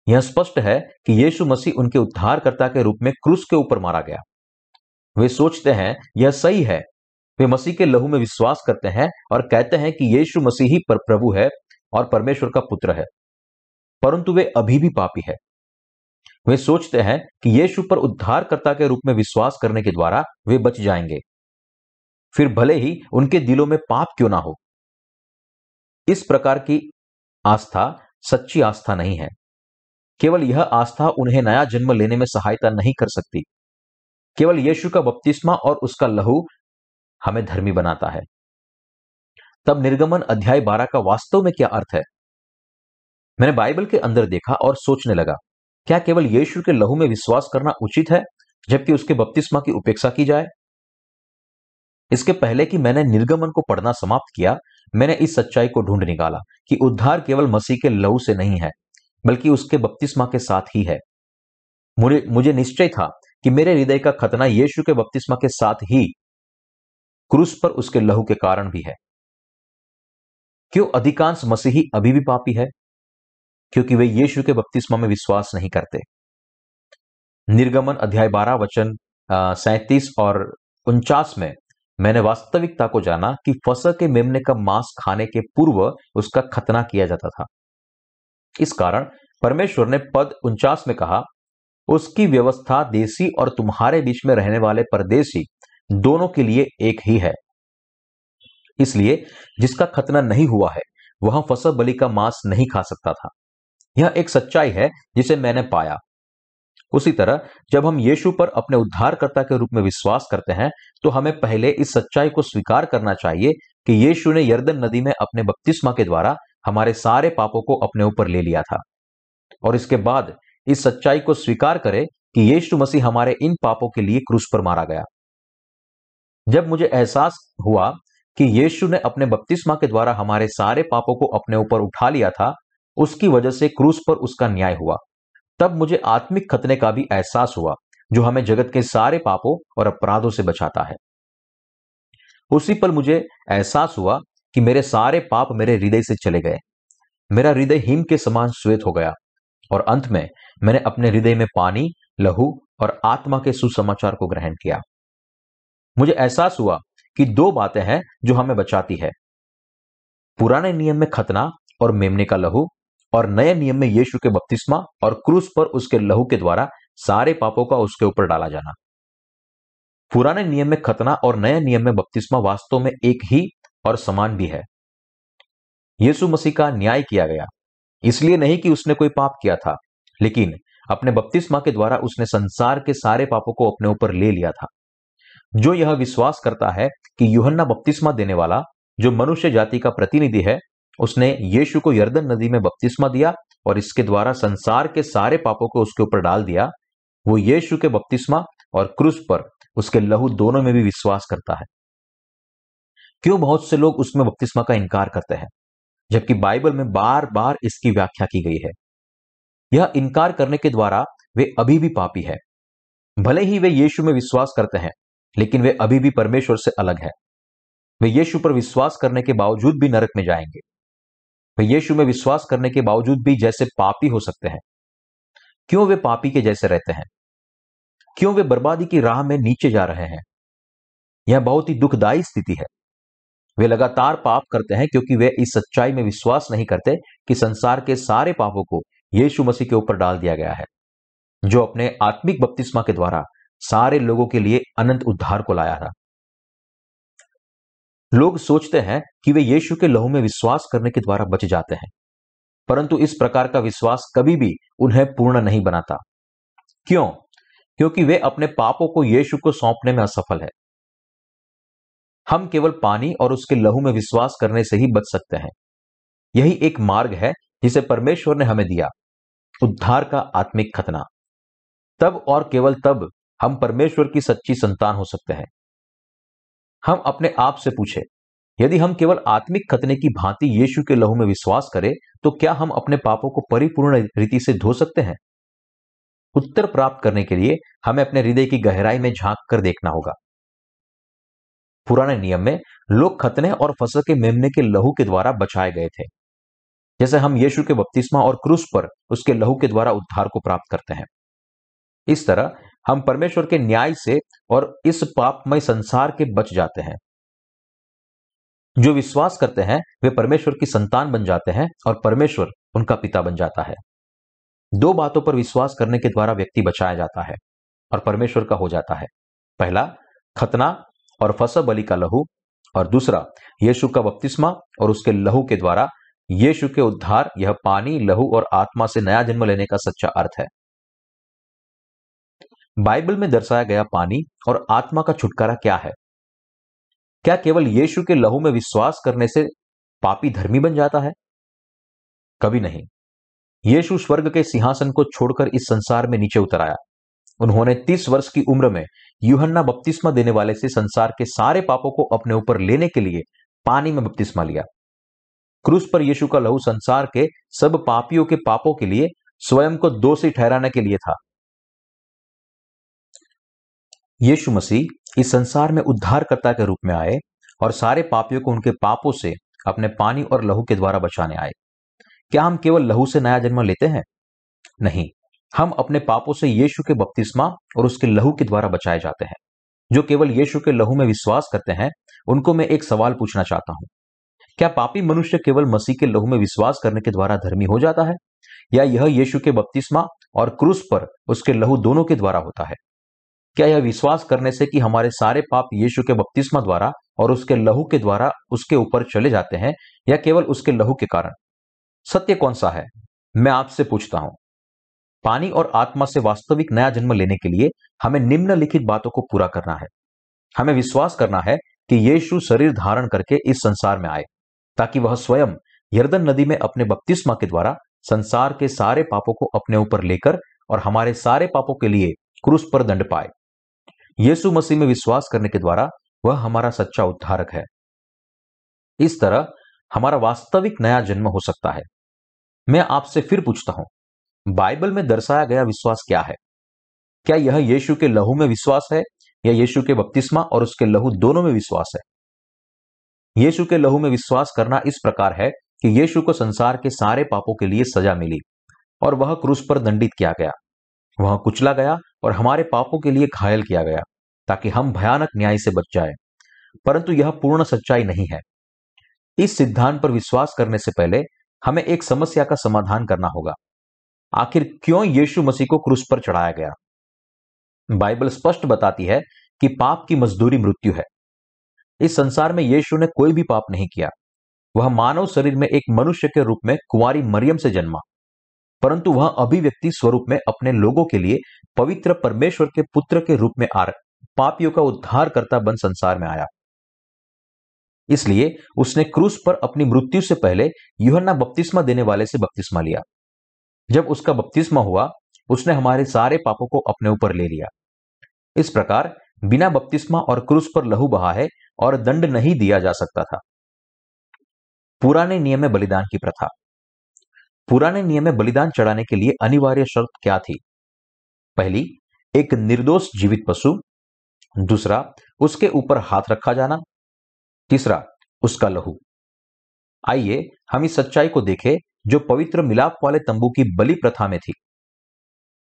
A: यह स्पष्ट है कि यीशु मसीह उनके उद्धारकर्ता के रूप में क्रूस के ऊपर मारा गया। वे सोचते हैं यह सही है। वे मसीह के लहू में विश्वास करते हैं और कहते हैं कि यीशु मसीह ही पर प्रभु है और परमेश्वर का पुत्र है, परंतु वे अभी भी पापी है। वे सोचते हैं कि यीशु पर उद्धारकर्ता के रूप में विश्वास करने के द्वारा वे बच जाएंगे, फिर भले ही उनके दिलों में पाप क्यों ना हो। इस प्रकार की आस्था सच्ची आस्था नहीं है। केवल यह आस्था उन्हें नया जन्म लेने में सहायता नहीं कर सकती। केवल यीशु का बपतिस्मा और उसका लहू हमें धर्मी बनाता है। तब निर्गमन अध्याय 12 का वास्तव में क्या अर्थ है? मैंने बाइबल के अंदर देखा और सोचने लगा, क्या केवल यीशु के लहू में विश्वास करना उचित है जबकि उसके बपतिस्मा की उपेक्षा की जाए? इसके पहले कि मैंने निर्गमन को पढ़ना समाप्त किया, मैंने इस सच्चाई को ढूंढ निकाला कि उद्धार केवल मसीह के लहू से नहीं है, बल्कि उसके बपतिस्मा के साथ ही है। मुझे निश्चय था कि मेरे हृदय का खतना यीशु के बपतिस्मा के साथ ही क्रूस पर उसके लहू के कारण भी है। क्यों अधिकांश मसीही अभी भी पापी है? क्योंकि वे यीशु के बपतिस्मा में विश्वास नहीं करते। निर्गमन अध्याय 12 वचन 37 और 49 में मैंने वास्तविकता को जाना कि फसह के मेमने का मांस खाने के पूर्व उसका खतना किया जाता था। इस कारण परमेश्वर ने पद 49 में कहा, उसकी व्यवस्था देशी और तुम्हारे बीच में रहने वाले परदेशी दोनों के लिए एक ही है। इसलिए जिसका खतना नहीं हुआ है वह फसह बलि का मांस नहीं खा सकता था। यह एक सच्चाई है जिसे मैंने पाया। उसी तरह जब हम यीशु पर अपने उद्धारकर्ता के रूप में विश्वास करते हैं, तो हमें पहले इस सच्चाई को स्वीकार करना चाहिए कि यीशु ने यरदन नदी में अपने बपतिस्मा के द्वारा हमारे सारे पापों को अपने ऊपर ले लिया था। और इसके बाद इस सच्चाई को स्वीकार करें कि यीशु मसीह हमारे इन पापों के लिए क्रूस पर मारा गया। जब मुझे एहसास हुआ कि यीशु ने अपने बपतिस्मा के द्वारा हमारे सारे पापों को अपने ऊपर उठा लिया था, उसकी वजह से क्रूस पर उसका न्याय हुआ, तब मुझे आत्मिक खतने का भी एहसास हुआ जो हमें जगत के सारे पापों और अपराधों से बचाता है। उसी पल मुझे एहसास हुआ कि मेरे सारे पाप मेरे हृदय से चले गए। मेरा हृदय हिम के समान श्वेत हो गया और अंत में मैंने अपने हृदय में पानी, लहू और आत्मा के सुसमाचार को ग्रहण किया। मुझे एहसास हुआ कि दो बातें हैं जो हमें बचाती है, पुराने नियम में खतना और मेमने का लहू, और नए नियम में यीशु के बपतिस्मा और क्रूस पर उसके लहू के द्वारा सारे पापों का उसके ऊपर डाला जाना। पुराने नियम में खतना और नए नियम में बपतिस्मा वास्तव में एक ही और समान भी है। यीशु मसीह का न्याय किया गया, इसलिए नहीं कि उसने कोई पाप किया था, लेकिन अपने बपतिस्मा के द्वारा उसने संसार के सारे पापों को अपने ऊपर ले लिया था। जो यह विश्वास करता है कि यूहन्ना बपतिस्मा देने वाला, जो मनुष्य जाति का प्रतिनिधि है, उसने यीशु को यरदन नदी में बपतिस्मा दिया और इसके द्वारा संसार के सारे पापों को उसके ऊपर डाल दिया, वो यीशु के बपतिस्मा और क्रूस पर उसके लहू दोनों में भी विश्वास करता है। क्यों बहुत से लोग उसमें बपतिस्मा का इनकार करते हैं, जबकि बाइबल में बार बार इसकी व्याख्या की गई है? यह इनकार करने के द्वारा वे अभी भी पापी है। भले ही वे यीशु में विश्वास करते हैं, लेकिन वे अभी भी परमेश्वर से अलग है। वे यीशु पर विश्वास करने के बावजूद भी नरक में जाएंगे। वे यीशु में विश्वास करने के बावजूद भी जैसे पापी हो सकते हैं। क्यों वे पापी के जैसे रहते हैं? क्यों वे बर्बादी की राह में नीचे जा रहे हैं? यह बहुत ही दुखदाई स्थिति है। वे लगातार पाप करते हैं क्योंकि वे इस सच्चाई में विश्वास नहीं करते कि संसार के सारे पापों को यीशु मसीह के ऊपर डाल दिया गया है, जो अपने आत्मिक बपतिस्मा के द्वारा सारे लोगों के लिए अनंत उद्धार को लाया था। लोग सोचते हैं कि वे यीशु के लहू में विश्वास करने के द्वारा बच जाते हैं, परंतु इस प्रकार का विश्वास कभी भी उन्हें पूर्ण नहीं बनाता। क्यों? क्योंकि वे अपने पापों को यीशु को सौंपने में असफल है। हम केवल पानी और उसके लहू में विश्वास करने से ही बच सकते हैं। यही एक मार्ग है जिसे परमेश्वर ने हमें दिया, उद्धार का आत्मिक खतना। तब और केवल तब हम परमेश्वर की सच्ची संतान हो सकते हैं। हम अपने आप से पूछे, यदि हम केवल आत्मिक खतने की भांति यीशु के लहू में विश्वास करें, तो क्या हम अपने पापों को परिपूर्ण रीति से धो सकते हैं? उत्तर प्राप्त करने के लिए हमें अपने हृदय की गहराई में झांक कर देखना होगा। पुराने नियम में लोग खतने और फसह के मेमने के लहू के द्वारा बचाए गए थे, जैसे हम यीशु के बपतिस्मा और क्रूस पर उसके लहू के द्वारा उद्धार को प्राप्त करते हैं। इस तरह हम परमेश्वर के न्याय से और इस पापमय संसार के बच जाते हैं। जो विश्वास करते हैं वे परमेश्वर की संतान बन जाते हैं और परमेश्वर उनका पिता बन जाता है। दो बातों पर विश्वास करने के द्वारा व्यक्ति बचाया जाता है और परमेश्वर का हो जाता है। पहला, खतना और फसह बलि का लहू, और दूसरा, यीशु का बपतिस्मा और उसके लहू के द्वारा यीशु के उद्धार। यह पानी, लहू और आत्मा से नया जन्म लेने का सच्चा अर्थ है। बाइबल में दर्शाया गया पानी और आत्मा का छुटकारा क्या है? क्या केवल यीशु के लहू में विश्वास करने से पापी धर्मी बन जाता है? कभी नहीं। यीशु स्वर्ग के सिंहासन को छोड़कर इस संसार में नीचे उतर आया। उन्होंने 30 वर्ष की उम्र में यूहन्ना बपतिस्मा देने वाले से संसार के सारे पापों को अपने ऊपर लेने के लिए पानी में बपतिस्मा लिया। क्रूस पर यीशु का लहू संसार के सब पापियों के पापों के लिए स्वयं को दोषी ठहराने के लिए था। यीशु मसीह इस संसार में उद्धारकर्ता के रूप में आए और सारे पापियों को उनके पापों से अपने पानी और लहू के द्वारा बचाने आए। क्या हम केवल लहू से नया जन्म लेते हैं? नहीं, हम अपने पापों से यीशु के बपतिस्मा और उसके लहू के द्वारा बचाए जाते हैं। जो केवल यीशु के लहू में विश्वास करते हैं, उनको मैं एक सवाल पूछना चाहता हूं। क्या पापी मनुष्य केवल मसीह के लहू में विश्वास करने के द्वारा धर्मी हो जाता है, या यह यीशु के बपतिस्मा और क्रूस पर उसके लहू दोनों के द्वारा होता है? क्या यह विश्वास करने से कि हमारे सारे पाप यीशु के बपतिस्मा द्वारा और उसके लहू के द्वारा उसके ऊपर चले जाते हैं, या केवल उसके लहू के कारण? सत्य कौन सा है? मैं आपसे पूछता हूं। पानी और आत्मा से वास्तविक नया जन्म लेने के लिए हमें निम्नलिखित बातों को पूरा करना है। हमें विश्वास करना है कि यीशु शरीर धारण करके इस संसार में आए, ताकि वह स्वयं यरदन नदी में अपने बपतिस्मा के द्वारा संसार के सारे पापों को अपने ऊपर लेकर और हमारे सारे पापों के लिए क्रूस पर दंड पाए। यीशु मसीह में विश्वास करने के द्वारा वह हमारा सच्चा उद्धारक है। इस तरह हमारा वास्तविक नया जन्म हो सकता है। मैं आपसे फिर पूछता हूं, बाइबल में दर्शाया गया विश्वास क्या है? क्या यह यीशु के लहू में विश्वास है, या यीशु के बपतिस्मा और उसके लहू दोनों में विश्वास है? यीशु के लहू में विश्वास करना इस प्रकार है कि यीशु को संसार के सारे पापों के लिए सजा मिली और वह क्रूस पर दंडित किया गया। वह कुचला गया और हमारे पापों के लिए घायल किया गया, ताकि हम भयानक न्याय से बच जाएं। परंतु यह पूर्ण सच्चाई नहीं है। इस सिद्धांत पर विश्वास करने से पहले हमें एक समस्या का समाधान करना होगा। आखिर क्यों यीशु मसीह को क्रूस पर चढ़ाया गया? बाइबल स्पष्ट बताती है कि पाप की मजदूरी मृत्यु है। इस संसार में यीशु ने कोई भी पाप नहीं किया। वह मानव शरीर में एक मनुष्य के रूप में कुंवारी मरियम से जन्मा, परंतु वह अभिव्यक्ति स्वरूप में अपने लोगों के लिए पवित्र परमेश्वर के पुत्र के रूप में पापियों का उद्धारकर्ता बन संसार में आया। इसलिए उसने क्रूस पर अपनी मृत्यु से पहले यूहन्ना बपतिस्मा देने वाले से बपतिस्मा लिया। जब उसका बपतिस्मा हुआ, उसने हमारे सारे पापों को अपने ऊपर ले लिया। इस प्रकार बिना बपतिस्मा और क्रूस पर लहू बहा है और दंड नहीं दिया जा सकता था। पुराने नियम में बलिदान की प्रथा। पुराने नियम में बलिदान चढ़ाने के लिए अनिवार्य शर्त क्या थी? पहली, एक निर्दोष जीवित पशु। दूसरा, उसके ऊपर हाथ रखा जाना। तीसरा, उसका लहू। आइए हम इस सच्चाई को देखें जो पवित्र मिलाप वाले तंबू की बलि प्रथा में थी।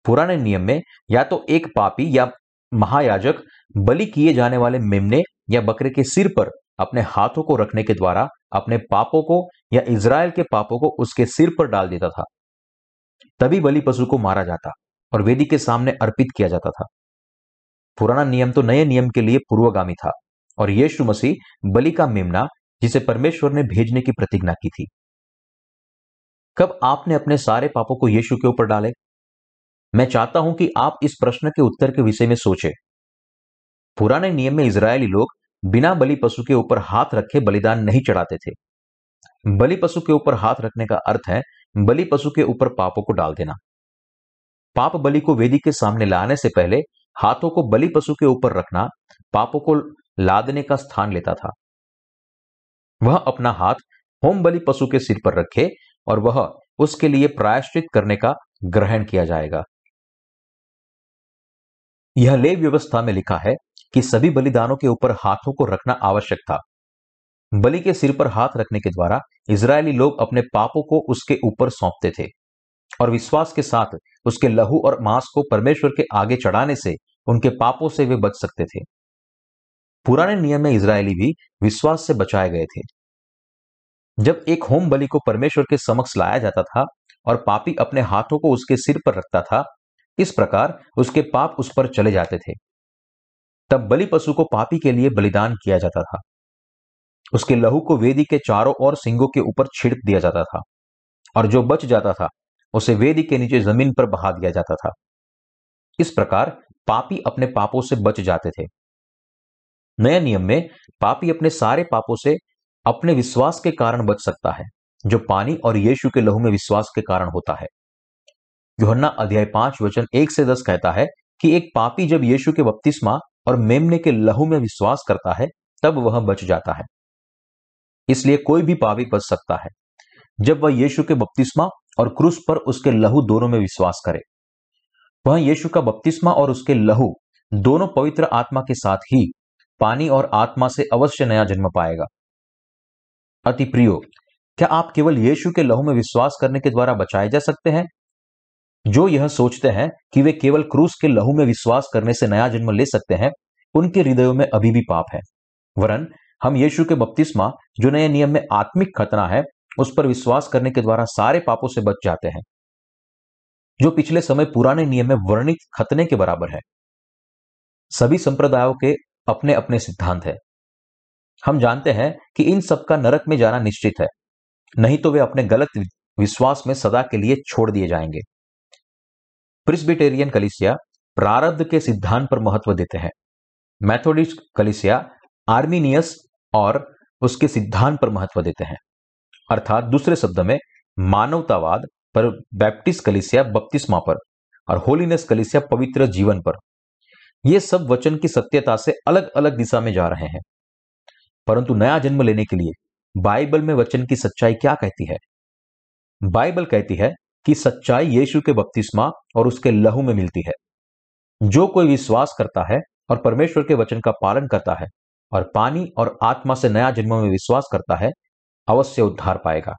A: पुराने नियम में या तो एक पापी या महायाजक बलि किए जाने वाले मेमने या बकरे के सिर पर अपने हाथों को रखने के द्वारा अपने पापों को या इज़राइल के पापों को उसके सिर पर डाल देता था। तभी बलि पशु को मारा जाता और वेदी के सामने अर्पित किया जाता था। पुराना नियम तो नए नियम के लिए पूर्वगामी था और यीशु मसीह बलि का मेमना, जिसे परमेश्वर ने भेजने की प्रतिज्ञा की थी। कब आपने अपने सारे पापों को यीशु के ऊपर डाले? मैं चाहता हूं कि आप इस प्रश्न के उत्तर के विषय में सोचें। पुराने नियम में इजरायली लोग बिना बलि पशु के ऊपर हाथ रखे बलिदान नहीं चढ़ाते थे। बलि पशु के ऊपर हाथ रखने का अर्थ है बलि पशु के ऊपर पापों को डाल देना। पाप बलि को वेदी के सामने लाने से पहले हाथों को बलि पशु के ऊपर रखना पापों को लादने का स्थान लेता था। वह अपना हाथ होम बलि पशु के सिर पर रखे और वह उसके लिए प्रायश्चित करने का ग्रहण किया जाएगा। यह लेवी व्यवस्था में लिखा है कि सभी बलिदानों के ऊपर हाथों को रखना आवश्यक था। बलि के सिर पर हाथ रखने के द्वारा इजरायली लोग अपने पापों को उसके ऊपर सौंपते थे और विश्वास के साथ उसके लहू और मांस को परमेश्वर के आगे चढ़ाने से उनके पापों से वे बच सकते थे। पुराने नियम में इजरायली भी विश्वास से बचाए गए थे। जब एक होम बलि को परमेश्वर के समक्ष लाया जाता था और पापी अपने हाथों को उसके सिर पर रखता था, इस प्रकार उसके पाप उस पर चले जाते थे। तब बलि पशु को पापी के लिए बलिदान किया जाता था। उसके लहू को वेदी के चारों ओर सींगों के ऊपर छिड़क दिया जाता था और जो बच जाता था उसे वेदी के नीचे जमीन पर बहा दिया जाता था। इस प्रकार पापी अपने पापों से बच जाते थे। नए नियम में पापी अपने सारे पापों से अपने विश्वास के कारण बच सकता है, जो पानी और यीशु के लहू में विश्वास के कारण होता है। यूहन्ना अध्याय 5 वचन 1 से 10 कहता है कि एक पापी जब यीशु के बपतिस्मा और मेमने के लहू में विश्वास करता है तब वह बच जाता है। इसलिए कोई भी पापी बच सकता है जब वह यीशु के बपतिस्मा और क्रूस पर उसके लहू दोनों में विश्वास करे। वह यीशु का बपतिस्मा और उसके लहू दोनों पवित्र आत्मा के साथ ही पानी और आत्मा से अवश्य नया जन्म पाएगा। अति प्रियो, क्या आप केवल यीशु के लहू में विश्वास करने के द्वारा बचाए जा सकते हैं? जो यह सोचते हैं कि वे केवल क्रूस के लहू में विश्वास करने से नया जन्म ले सकते हैं, उनके हृदयों में अभी भी पाप है। वरन हम यीशु के बपतिस्मा, जो नए नियम में आत्मिक खतना है, उस पर विश्वास करने के द्वारा सारे पापों से बच जाते हैं, जो पिछले समय पुराने नियम में वर्णित खतने के बराबर है। सभी संप्रदायों के अपने अपने सिद्धांत है। हम जानते हैं कि इन सब का नरक में जाना निश्चित है, नहीं तो वे अपने गलत विश्वास में सदा के लिए छोड़ दिए जाएंगे। प्रिस्बिटेरियन कलीसिया प्रारब्ध के सिद्धांत पर महत्व देते हैं। मेथोडिस्ट कलीसिया आर्मीनियस और उसके सिद्धांत पर महत्व देते हैं, अर्थात दूसरे शब्द में मानवतावाद पर। बैप्टिस्ट कलीसिया बपतिस्मा पर और होलीनेस कलीसिया पवित्र जीवन पर। ये सब वचन की सत्यता से अलग अलग दिशा में जा रहे हैं, परंतु नया जन्म लेने के लिए बाइबल में वचन की सच्चाई क्या कहती है? बाइबल कहती है कि सच्चाई यीशु के बपतिस्मा और उसके लहू में मिलती है। जो कोई विश्वास करता है और परमेश्वर के वचन का पालन करता है और पानी और आत्मा से नया जन्म में विश्वास करता है, अवश्य उद्धार पाएगा।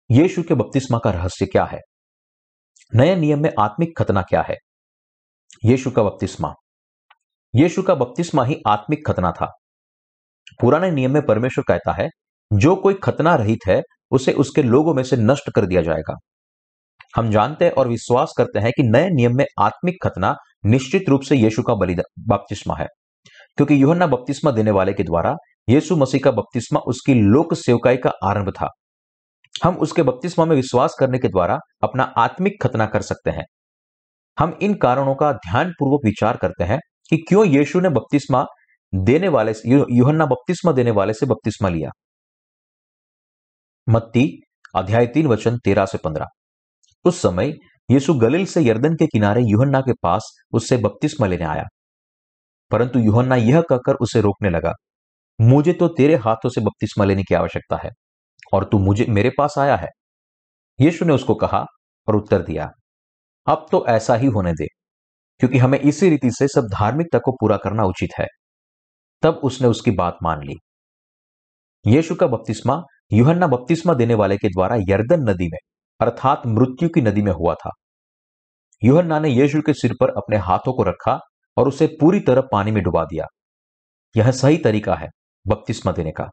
A: यीशु के बपतिस्मा का रहस्य क्या है? नए नियम में आत्मिक खतना क्या है? यीशु का बपतिस्मा। यीशु का बपतिस्मा ही आत्मिक खतना था। पुराने नियम में परमेश्वर कहता है, जो कोई खतना रहित है उसे उसके लोगों में से नष्ट कर दिया जाएगा। हम जानते और विश्वास करते हैं कि नए नियम में आत्मिक खतना निश्चित रूप से यीशु का बपतिस्मा है, क्योंकि यूहन्ना बपतिस्मा देने वाले के द्वारा यीशु मसीह का बपतिस्मा उसकी लोक सेवकाई का आरंभ था। हम उसके बपतिस्मा में विश्वास करने के द्वारा अपना आत्मिक खतना कर सकते हैं। हम इन कारणों का ध्यानपूर्वक विचार करते हैं कि क्यों यीशु ने बपतिस्मा देने वाले यूहन्ना बपतिस्मा देने वाले से बपतिस्मा लिया। मत्ती अध्याय 3 वचन 13 से 15। उस समय यीशु गलील से यरदन के किनारे यूहन्ना के पास उससे बपतिस्मा लेने आया, परंतु यूहन्ना यह कहकर उसे रोकने लगा, मुझे तो तेरे हाथों से बपतिस्मा लेने की आवश्यकता है और तू मुझे मेरे पास आया है। यीशु ने उसको कहा और उत्तर दिया, अब तो ऐसा ही होने दे, क्योंकि हमें इसी रीति से सब धार्मिकता को पूरा करना उचित है। तब उसने उसकी बात मान ली। यीशु का बपतिस्मा यूहन्ना बपतिस्मा देने वाले के द्वारा यरदन नदी में, अर्थात मृत्यु की नदी में हुआ था। यूहन्ना ने यीशु के सिर पर अपने हाथों को रखा और उसे पूरी तरह पानी में डुबा दिया। यह सही तरीका है बपतिस्मा देने का।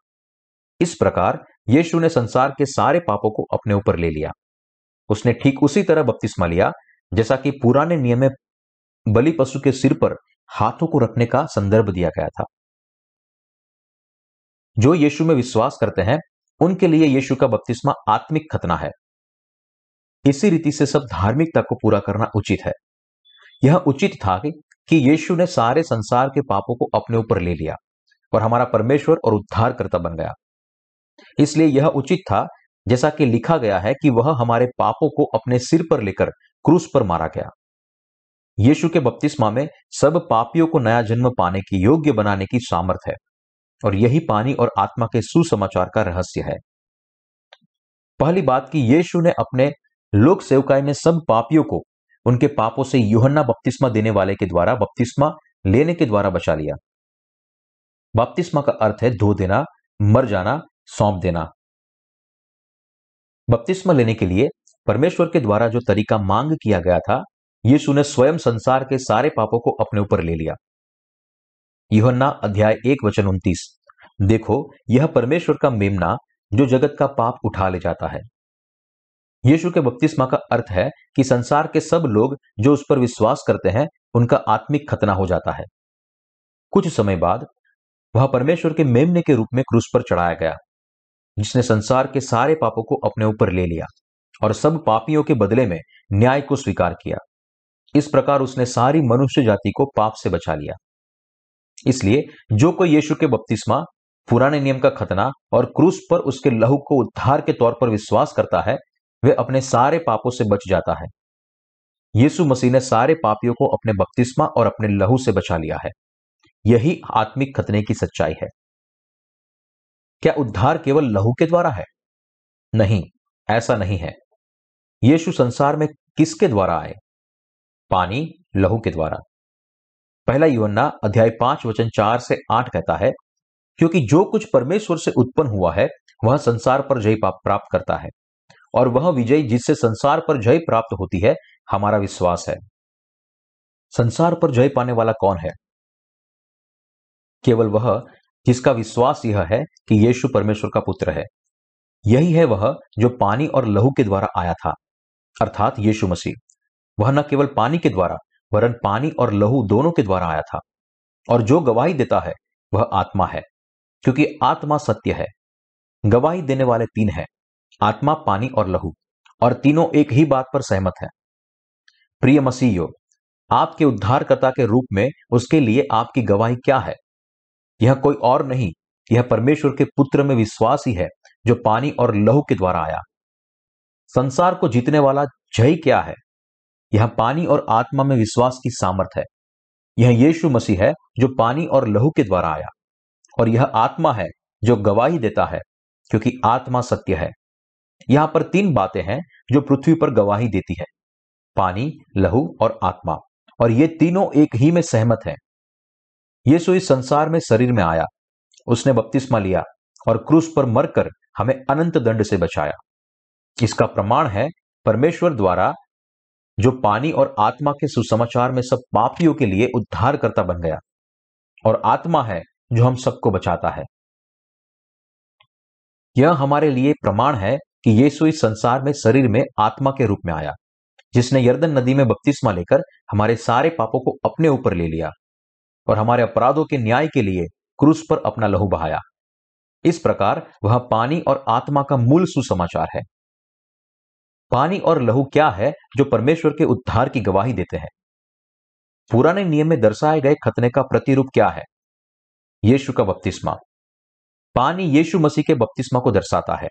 A: इस प्रकार यीशु ने संसार के सारे पापों को अपने ऊपर ले लिया। उसने ठीक उसी तरह बपतिस्मा लिया जैसा कि पुराने नियम में बलि पशु के सिर पर हाथों को रखने का संदर्भ दिया गया था। जो यीशु में विश्वास करते हैं उनके लिए यीशु का बपतिस्मा आत्मिक खतना है। इसी रीति से सब धार्मिकता को पूरा करना उचित है। यह उचित था कि यीशु ने सारे संसार के पापों को अपने ऊपर ले लिया और हमारा परमेश्वर और उद्धारकर्ता बन गया। इसलिए यह उचित था, जैसा कि लिखा गया है कि वह हमारे पापों को अपने सिर पर लेकर क्रूस पर मारा गया। यीशु के बपतिस्मा में सब पापियों को नया जन्म पाने की योग्य बनाने की सामर्थ है। और यही पानी और आत्मा के सुसमाचार का रहस्य है। पहली बात कि यीशु ने अपने लोक सेवकाई में सब पापियों को उनके पापों से यूहन्ना बपतिस्मा देने वाले के द्वारा बपतिस्मा लेने के द्वारा बचा लिया। बपतिस्मा का अर्थ है धो देना, मर जाना, सौंप देना। बपतिस्मा लेने के लिए परमेश्वर के द्वारा जो तरीका मांग किया गया था, यीशु ने स्वयं संसार के सारे पापों को अपने ऊपर ले लिया। यूहन्ना अध्याय 1:29। देखो, यह परमेश्वर का मेमना जो जगत का पाप उठा ले जाता है। यीशु के बपतिस्मा का अर्थ है कि संसार के सब लोग जो उस पर विश्वास करते हैं, उनका आत्मिक खतना हो जाता है। कुछ समय बाद वह परमेश्वर के मेमने के रूप में क्रूस पर चढ़ाया गया, जिसने संसार के सारे पापों को अपने ऊपर ले लिया और सब पापियों के बदले में न्याय को स्वीकार किया। इस प्रकार उसने सारी मनुष्य जाति को पाप से बचा लिया। इसलिए जो कोई यीशु के बपतिस्मा, पुराने नियम का खतना और क्रूस पर उसके लहू को उद्धार के तौर पर विश्वास करता है, वे अपने सारे पापों से बच जाता है। यीशु मसीह ने सारे पापियों को अपने बपतिस्मा और अपने लहू से बचा लिया है। यही आत्मिक खतने की सच्चाई है। क्या उद्धार केवल लहू के द्वारा है? नहीं, ऐसा नहीं है। यीशु संसार में किसके द्वारा आए? पानी, लहू के द्वारा। पहला यूहन्ना अध्याय 5:4-8 कहता है, क्योंकि जो कुछ परमेश्वर से उत्पन्न हुआ है वह संसार पर जय प्राप्त करता है, और वह विजय जिससे संसार पर जय प्राप्त होती है हमारा विश्वास है। संसार पर जय पाने वाला कौन है? केवल वह जिसका विश्वास यह है कि यीशु परमेश्वर का पुत्र है। यही है वह जो पानी और लहू के द्वारा आया था, अर्थात यीशु मसीह। वह न केवल पानी के द्वारा वरन पानी और लहू दोनों के द्वारा आया था। और जो गवाही देता है वह आत्मा है, क्योंकि आत्मा सत्य है। गवाही देने वाले तीन हैं, आत्मा, पानी और लहू, और तीनों एक ही बात पर सहमत हैं। प्रिय मसीहियों, आपके उद्धारकर्ता के रूप में उसके लिए आपकी गवाही क्या है? यह कोई और नहीं, यह परमेश्वर के पुत्र में विश्वास ही है, जो पानी और लहू के द्वारा आया। संसार को जीतने वाला जय क्या है? यह पानी और आत्मा में विश्वास की सामर्थ है। यह यीशु मसीह है जो पानी और लहू के द्वारा आया, और यह आत्मा है जो गवाही देता है, क्योंकि आत्मा सत्य है। यहां पर तीन बातें हैं जो पृथ्वी पर गवाही देती है, पानी, लहू और आत्मा, और ये तीनों एक ही में सहमत हैं। यीशु इस संसार में शरीर में आया, उसने बपतिस्मा लिया और क्रूस पर मरकर हमें अनंत दंड से बचाया। इसका प्रमाण है परमेश्वर द्वारा जो पानी और आत्मा के सुसमाचार में सब पापियों के लिए उद्धारकर्ता बन गया, और आत्मा है जो हम सबको बचाता है। यह हमारे लिए प्रमाण है कि यीशु इस संसार में शरीर में आत्मा के रूप में आया, जिसने यरदन नदी में बपतिस्मा लेकर हमारे सारे पापों को अपने ऊपर ले लिया और हमारे अपराधों के न्याय के लिए क्रूस पर अपना लहू बहाया। इस प्रकार वह पानी और आत्मा का मूल सुसमाचार है। पानी और लहू क्या है जो परमेश्वर के उद्धार की गवाही देते हैं? पुराने नियम में दर्शाए गए खतने का प्रतिरूप क्या है? यीशु का बपतिस्मा। पानी यीशु मसीह के बपतिस्मा को दर्शाता है।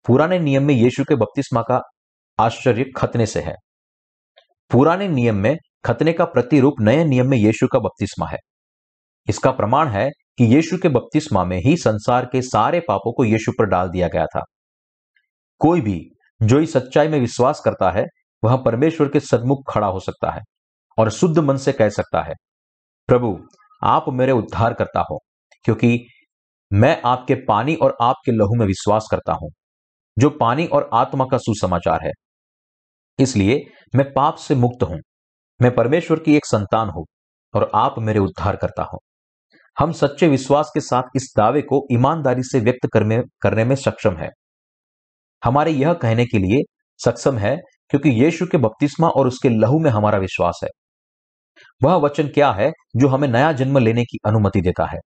A: पुराने नियम में यीशु के बपतिस्मा का आश्चर्य खतने से है। पुराने नियम में खतने का प्रतिरूप नए नियम में यीशु का बपतिस्मा है। इसका प्रमाण है कि यीशु के बपतिस्मा में ही संसार के सारे पापों को यीशु पर डाल दिया गया था। कोई भी जो इस सच्चाई में विश्वास करता है वह परमेश्वर के सन्मुख खड़ा हो सकता है और शुद्ध मन से कह सकता है, प्रभु, आप मेरे उद्धार करता हो, क्योंकि मैं आपके पानी और आपके लहू में विश्वास करता हूं, जो पानी और आत्मा का सुसमाचार है। इसलिए मैं पाप से मुक्त हूं, मैं परमेश्वर की एक संतान हूं और आप मेरे उद्धार करता हो। हम सच्चे विश्वास के साथ इस दावे को ईमानदारी से व्यक्त करने में सक्षम है। हमारे यह कहने के लिए सक्षम है क्योंकि यीशु के बपतिस्मा और उसके लहू में हमारा विश्वास है। वह वचन क्या है जो हमें नया जन्म लेने की अनुमति देता है?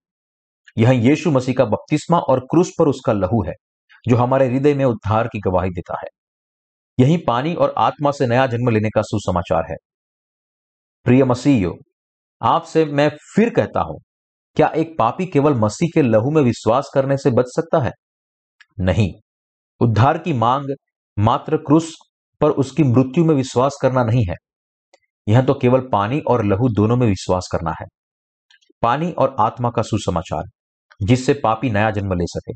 A: यह यीशु मसीह का बपतिस्मा और क्रूस पर उसका लहू है, जो हमारे हृदय में उद्धार की गवाही देता है। यही पानी और आत्मा से नया जन्म लेने का सुसमाचार है। प्रिय मसीहियों, आपसे मैं फिर कहता हूं, क्या एक पापी केवल मसीह के लहू में विश्वास करने से बच सकता है? नहीं। उद्धार की मांग मात्र क्रूस पर उसकी मृत्यु में विश्वास करना नहीं है। यह तो केवल पानी और लहू दोनों में विश्वास करना है। पानी और आत्मा का सुसमाचार, जिससे पापी नया जन्म ले सके।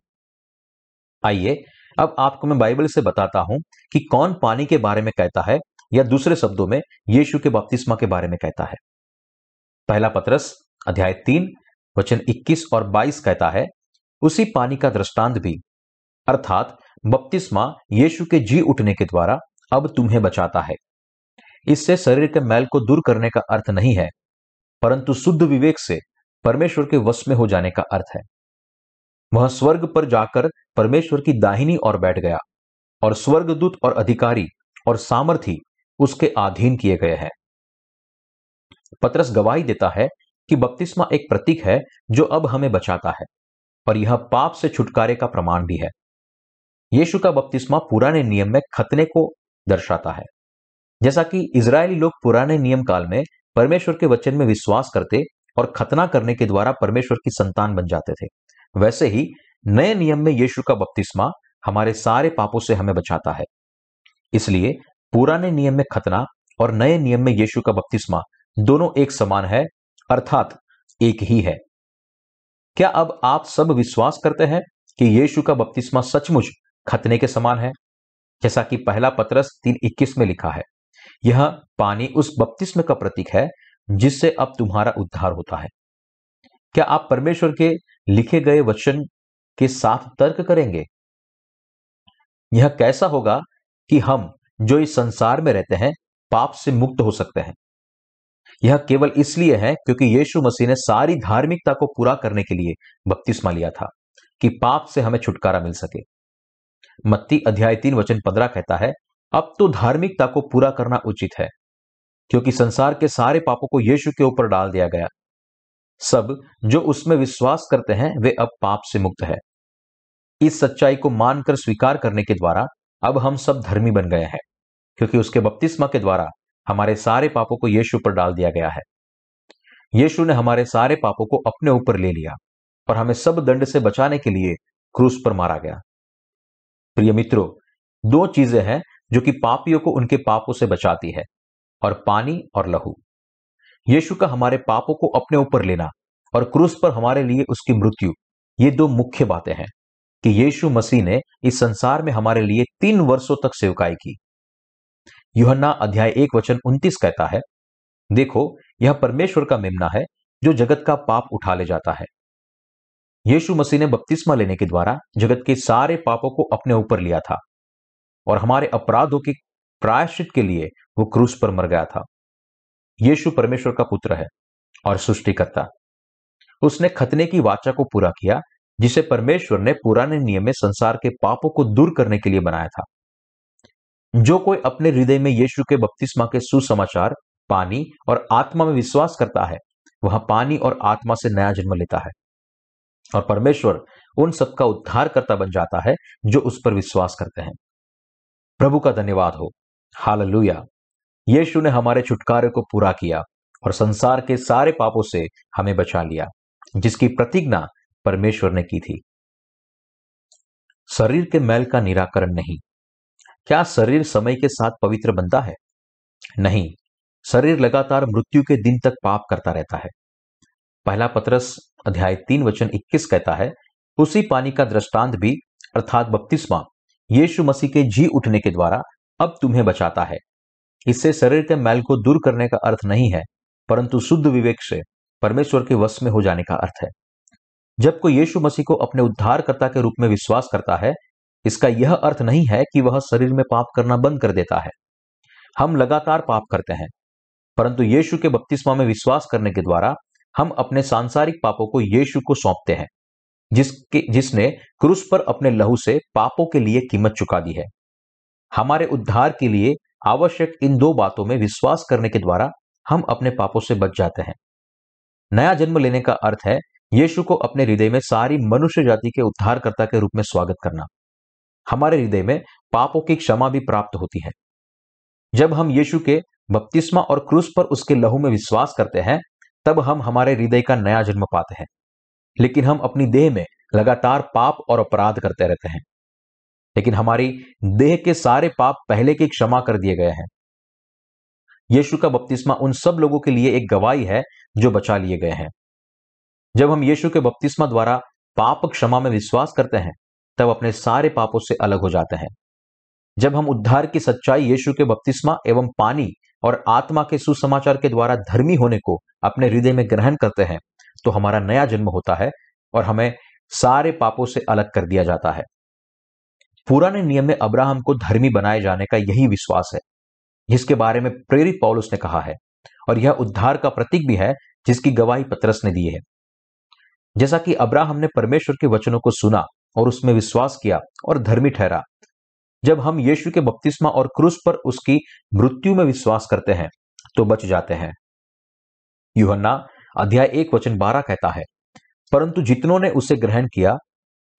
A: आइए अब आपको मैं बाइबल से बताता हूं कि कौन पानी के बारे में कहता है, या दूसरे शब्दों में यीशु के बपतिस्मा के बारे में कहता है। पहला पतरस अध्याय 3 वचन 21 और 22 कहता है, उसी पानी का दृष्टांत भी अर्थात बपतिस्मा यीशु के जी उठने के द्वारा अब तुम्हें बचाता है। इससे शरीर के मैल को दूर करने का अर्थ नहीं है, परंतु शुद्ध विवेक से परमेश्वर के वश में हो जाने का अर्थ है। वह स्वर्ग पर जाकर परमेश्वर की दाहिनी ओर बैठ गया, और स्वर्गदूत और अधिकारी और सामर्थी उसके अधीन किए गए हैं। पतरस गवाही देता है कि बपतिस्मा एक प्रतीक है जो अब हमें बचाता है, और यह पाप से छुटकारे का प्रमाण भी है। यीशु का बपतिस्मा पुराने नियम में खतने को दर्शाता है। जैसा कि इजरायली लोग पुराने नियम काल में परमेश्वर के वचन में विश्वास करते और खतना करने के द्वारा परमेश्वर की संतान बन जाते थे, वैसे ही नए नियम में यीशु का बपतिस्मा हमारे सारे पापों से हमें बचाता है। इसलिए पुराने नियम में खतना और नए नियम में यीशु का बपतिस्मा दोनों एक समान है, अर्थात एक ही है। क्या अब आप सब विश्वास करते हैं कि यीशु का बपतिस्मा सचमुच खतने के समान है, जैसा कि पहला पतरस 3:21 में लिखा है? यह पानी उस बपतिस्मे का प्रतीक है जिससे अब तुम्हारा उद्धार होता है। क्या आप परमेश्वर के लिखे गए वचन के साथ तर्क करेंगे? यह कैसा होगा कि हम जो इस संसार में रहते हैं पाप से मुक्त हो सकते हैं? यह केवल इसलिए है क्योंकि यीशु मसीह ने सारी धार्मिकता को पूरा करने के लिए बपतिस्मा लिया था कि पाप से हमें छुटकारा मिल सके। मत्ती अध्याय 3 वचन 15 कहता है, अब तो धार्मिकता को पूरा करना उचित है, क्योंकि संसार के सारे पापों को यीशु के ऊपर डाल दिया गया। सब जो उसमें विश्वास करते हैं वे अब पाप से मुक्त है। इस सच्चाई को मानकर स्वीकार करने के द्वारा अब हम सब धर्मी बन गए हैं, क्योंकि उसके बपतिस्मा के द्वारा हमारे सारे पापों को यीशु पर डाल दिया गया है। यीशु ने हमारे सारे पापों को अपने ऊपर ले लिया और हमें सब दंड से बचाने के लिए क्रूस पर मारा गया। प्रिय मित्रों, दो चीजें हैं जो कि पापियों को उनके पापों से बचाती है, और पानी और लहू। यीशु का हमारे पापों को अपने ऊपर लेना और क्रूस पर हमारे लिए उसकी मृत्यु, ये दो मुख्य बातें हैं कि यीशु मसीह ने इस संसार में हमारे लिए 3 वर्षों तक सेवकाई की। यूहन्ना अध्याय 1 वचन 29 कहता है, देखो यह परमेश्वर का मेमना है जो जगत का पाप उठा ले जाता है। यीशु मसीह ने बपतिस्मा लेने के द्वारा जगत के सारे पापों को अपने ऊपर लिया था, और हमारे अपराधों के प्रायश्चित के लिए वो क्रूस पर मर गया था। यीशु परमेश्वर का पुत्र है और सृष्टिकर्ता। उसने खतने की वाचा को पूरा किया जिसे परमेश्वर ने पुराने नियम में संसार के पापों को दूर करने के लिए बनाया था। जो कोई अपने हृदय में यीशु के बपतिस्मा के सुसमाचार पानी और आत्मा में विश्वास करता है, वह पानी और आत्मा से नया जन्म लेता है, और परमेश्वर उन सबका उद्धारकर्ता बन जाता है जो उस पर विश्वास करते हैं। प्रभु का धन्यवाद हो। हालेलुया। यीशु ने हमारे छुटकारे को पूरा किया और संसार के सारे पापों से हमें बचा लिया, जिसकी प्रतिज्ञा परमेश्वर ने की थी। शरीर के मैल का निराकरण नहीं। क्या शरीर समय के साथ पवित्र बनता है? नहीं, शरीर लगातार मृत्यु के दिन तक पाप करता रहता है। पहला पतरस अध्याय 3 वचन 21 कहता है, उसी पानी का दृष्टांत भी अर्थात बपतिस्मा यीशु मसीह के जी उठने के द्वारा अब तुम्हें बचाता है। इससे शरीर के मैल को दूर करने का अर्थ नहीं है, परंतु शुद्ध विवेक से परमेश्वर के वश में हो जाने का अर्थ है। जब कोई यीशु मसीह को अपने उद्धारकर्ता के रूप में विश्वास करता है, इसका यह अर्थ नहीं है कि वह शरीर में पाप करना बंद कर देता है। हम लगातार पाप करते हैं, परंतु यीशु के बपतिस्मा में विश्वास करने के द्वारा हम अपने सांसारिक पापों को यीशु को सौंपते हैं, जिसने क्रूस पर अपने लहू से पापों के लिए कीमत चुका दी है। हमारे उद्धार के लिए आवश्यक इन दो बातों में विश्वास करने के द्वारा हम अपने पापों से बच जाते हैं। नया जन्म लेने का अर्थ है यीशु को अपने हृदय में सारी मनुष्य जाति के उद्धारकर्ता के रूप में स्वागत करना। हमारे हृदय में पापों की क्षमा भी प्राप्त होती है। जब हम यीशु के बपतिस्मा और क्रूस पर उसके लहू में विश्वास करते हैं, तब हम हमारे हृदय का नया जन्म पाते हैं। लेकिन हम अपनी देह में लगातार पाप और अपराध करते रहते हैं। लेकिन हमारी देह के सारे पाप पहले की क्षमा कर दिए गए हैं। यीशु का बपतिस्मा उन सब लोगों के लिए एक गवाही है जो बचा लिए गए हैं। जब हम यीशु के बपतिस्मा द्वारा पाप क्षमा में विश्वास करते हैं तब अपने सारे पापों से अलग हो जाते हैं। जब हम उद्धार की सच्चाई यीशु के बपतिस्मा एवं पानी और आत्मा के सुसमाचार के द्वारा धर्मी होने को अपने हृदय में ग्रहण करते हैं तो हमारा नया जन्म होता है और हमें सारे पापों से अलग कर दिया जाता है। पुराने नियम में अब्राहम को धर्मी बनाए जाने का यही विश्वास है जिसके बारे में प्रेरित पौलुस ने कहा है, और यह उद्धार का प्रतीक भी है जिसकी गवाही पतरस ने दी है। जैसा कि अब्राहम ने परमेश्वर के वचनों को सुना और उसमें विश्वास किया और धर्मी ठहरा, जब हम यीशु के बपतिस्मा और क्रूस पर उसकी मृत्यु में विश्वास करते हैं तो बच जाते हैं। यूहन्ना अध्याय 1:12 कहता है, परंतु जितनों ने उसे ग्रहण किया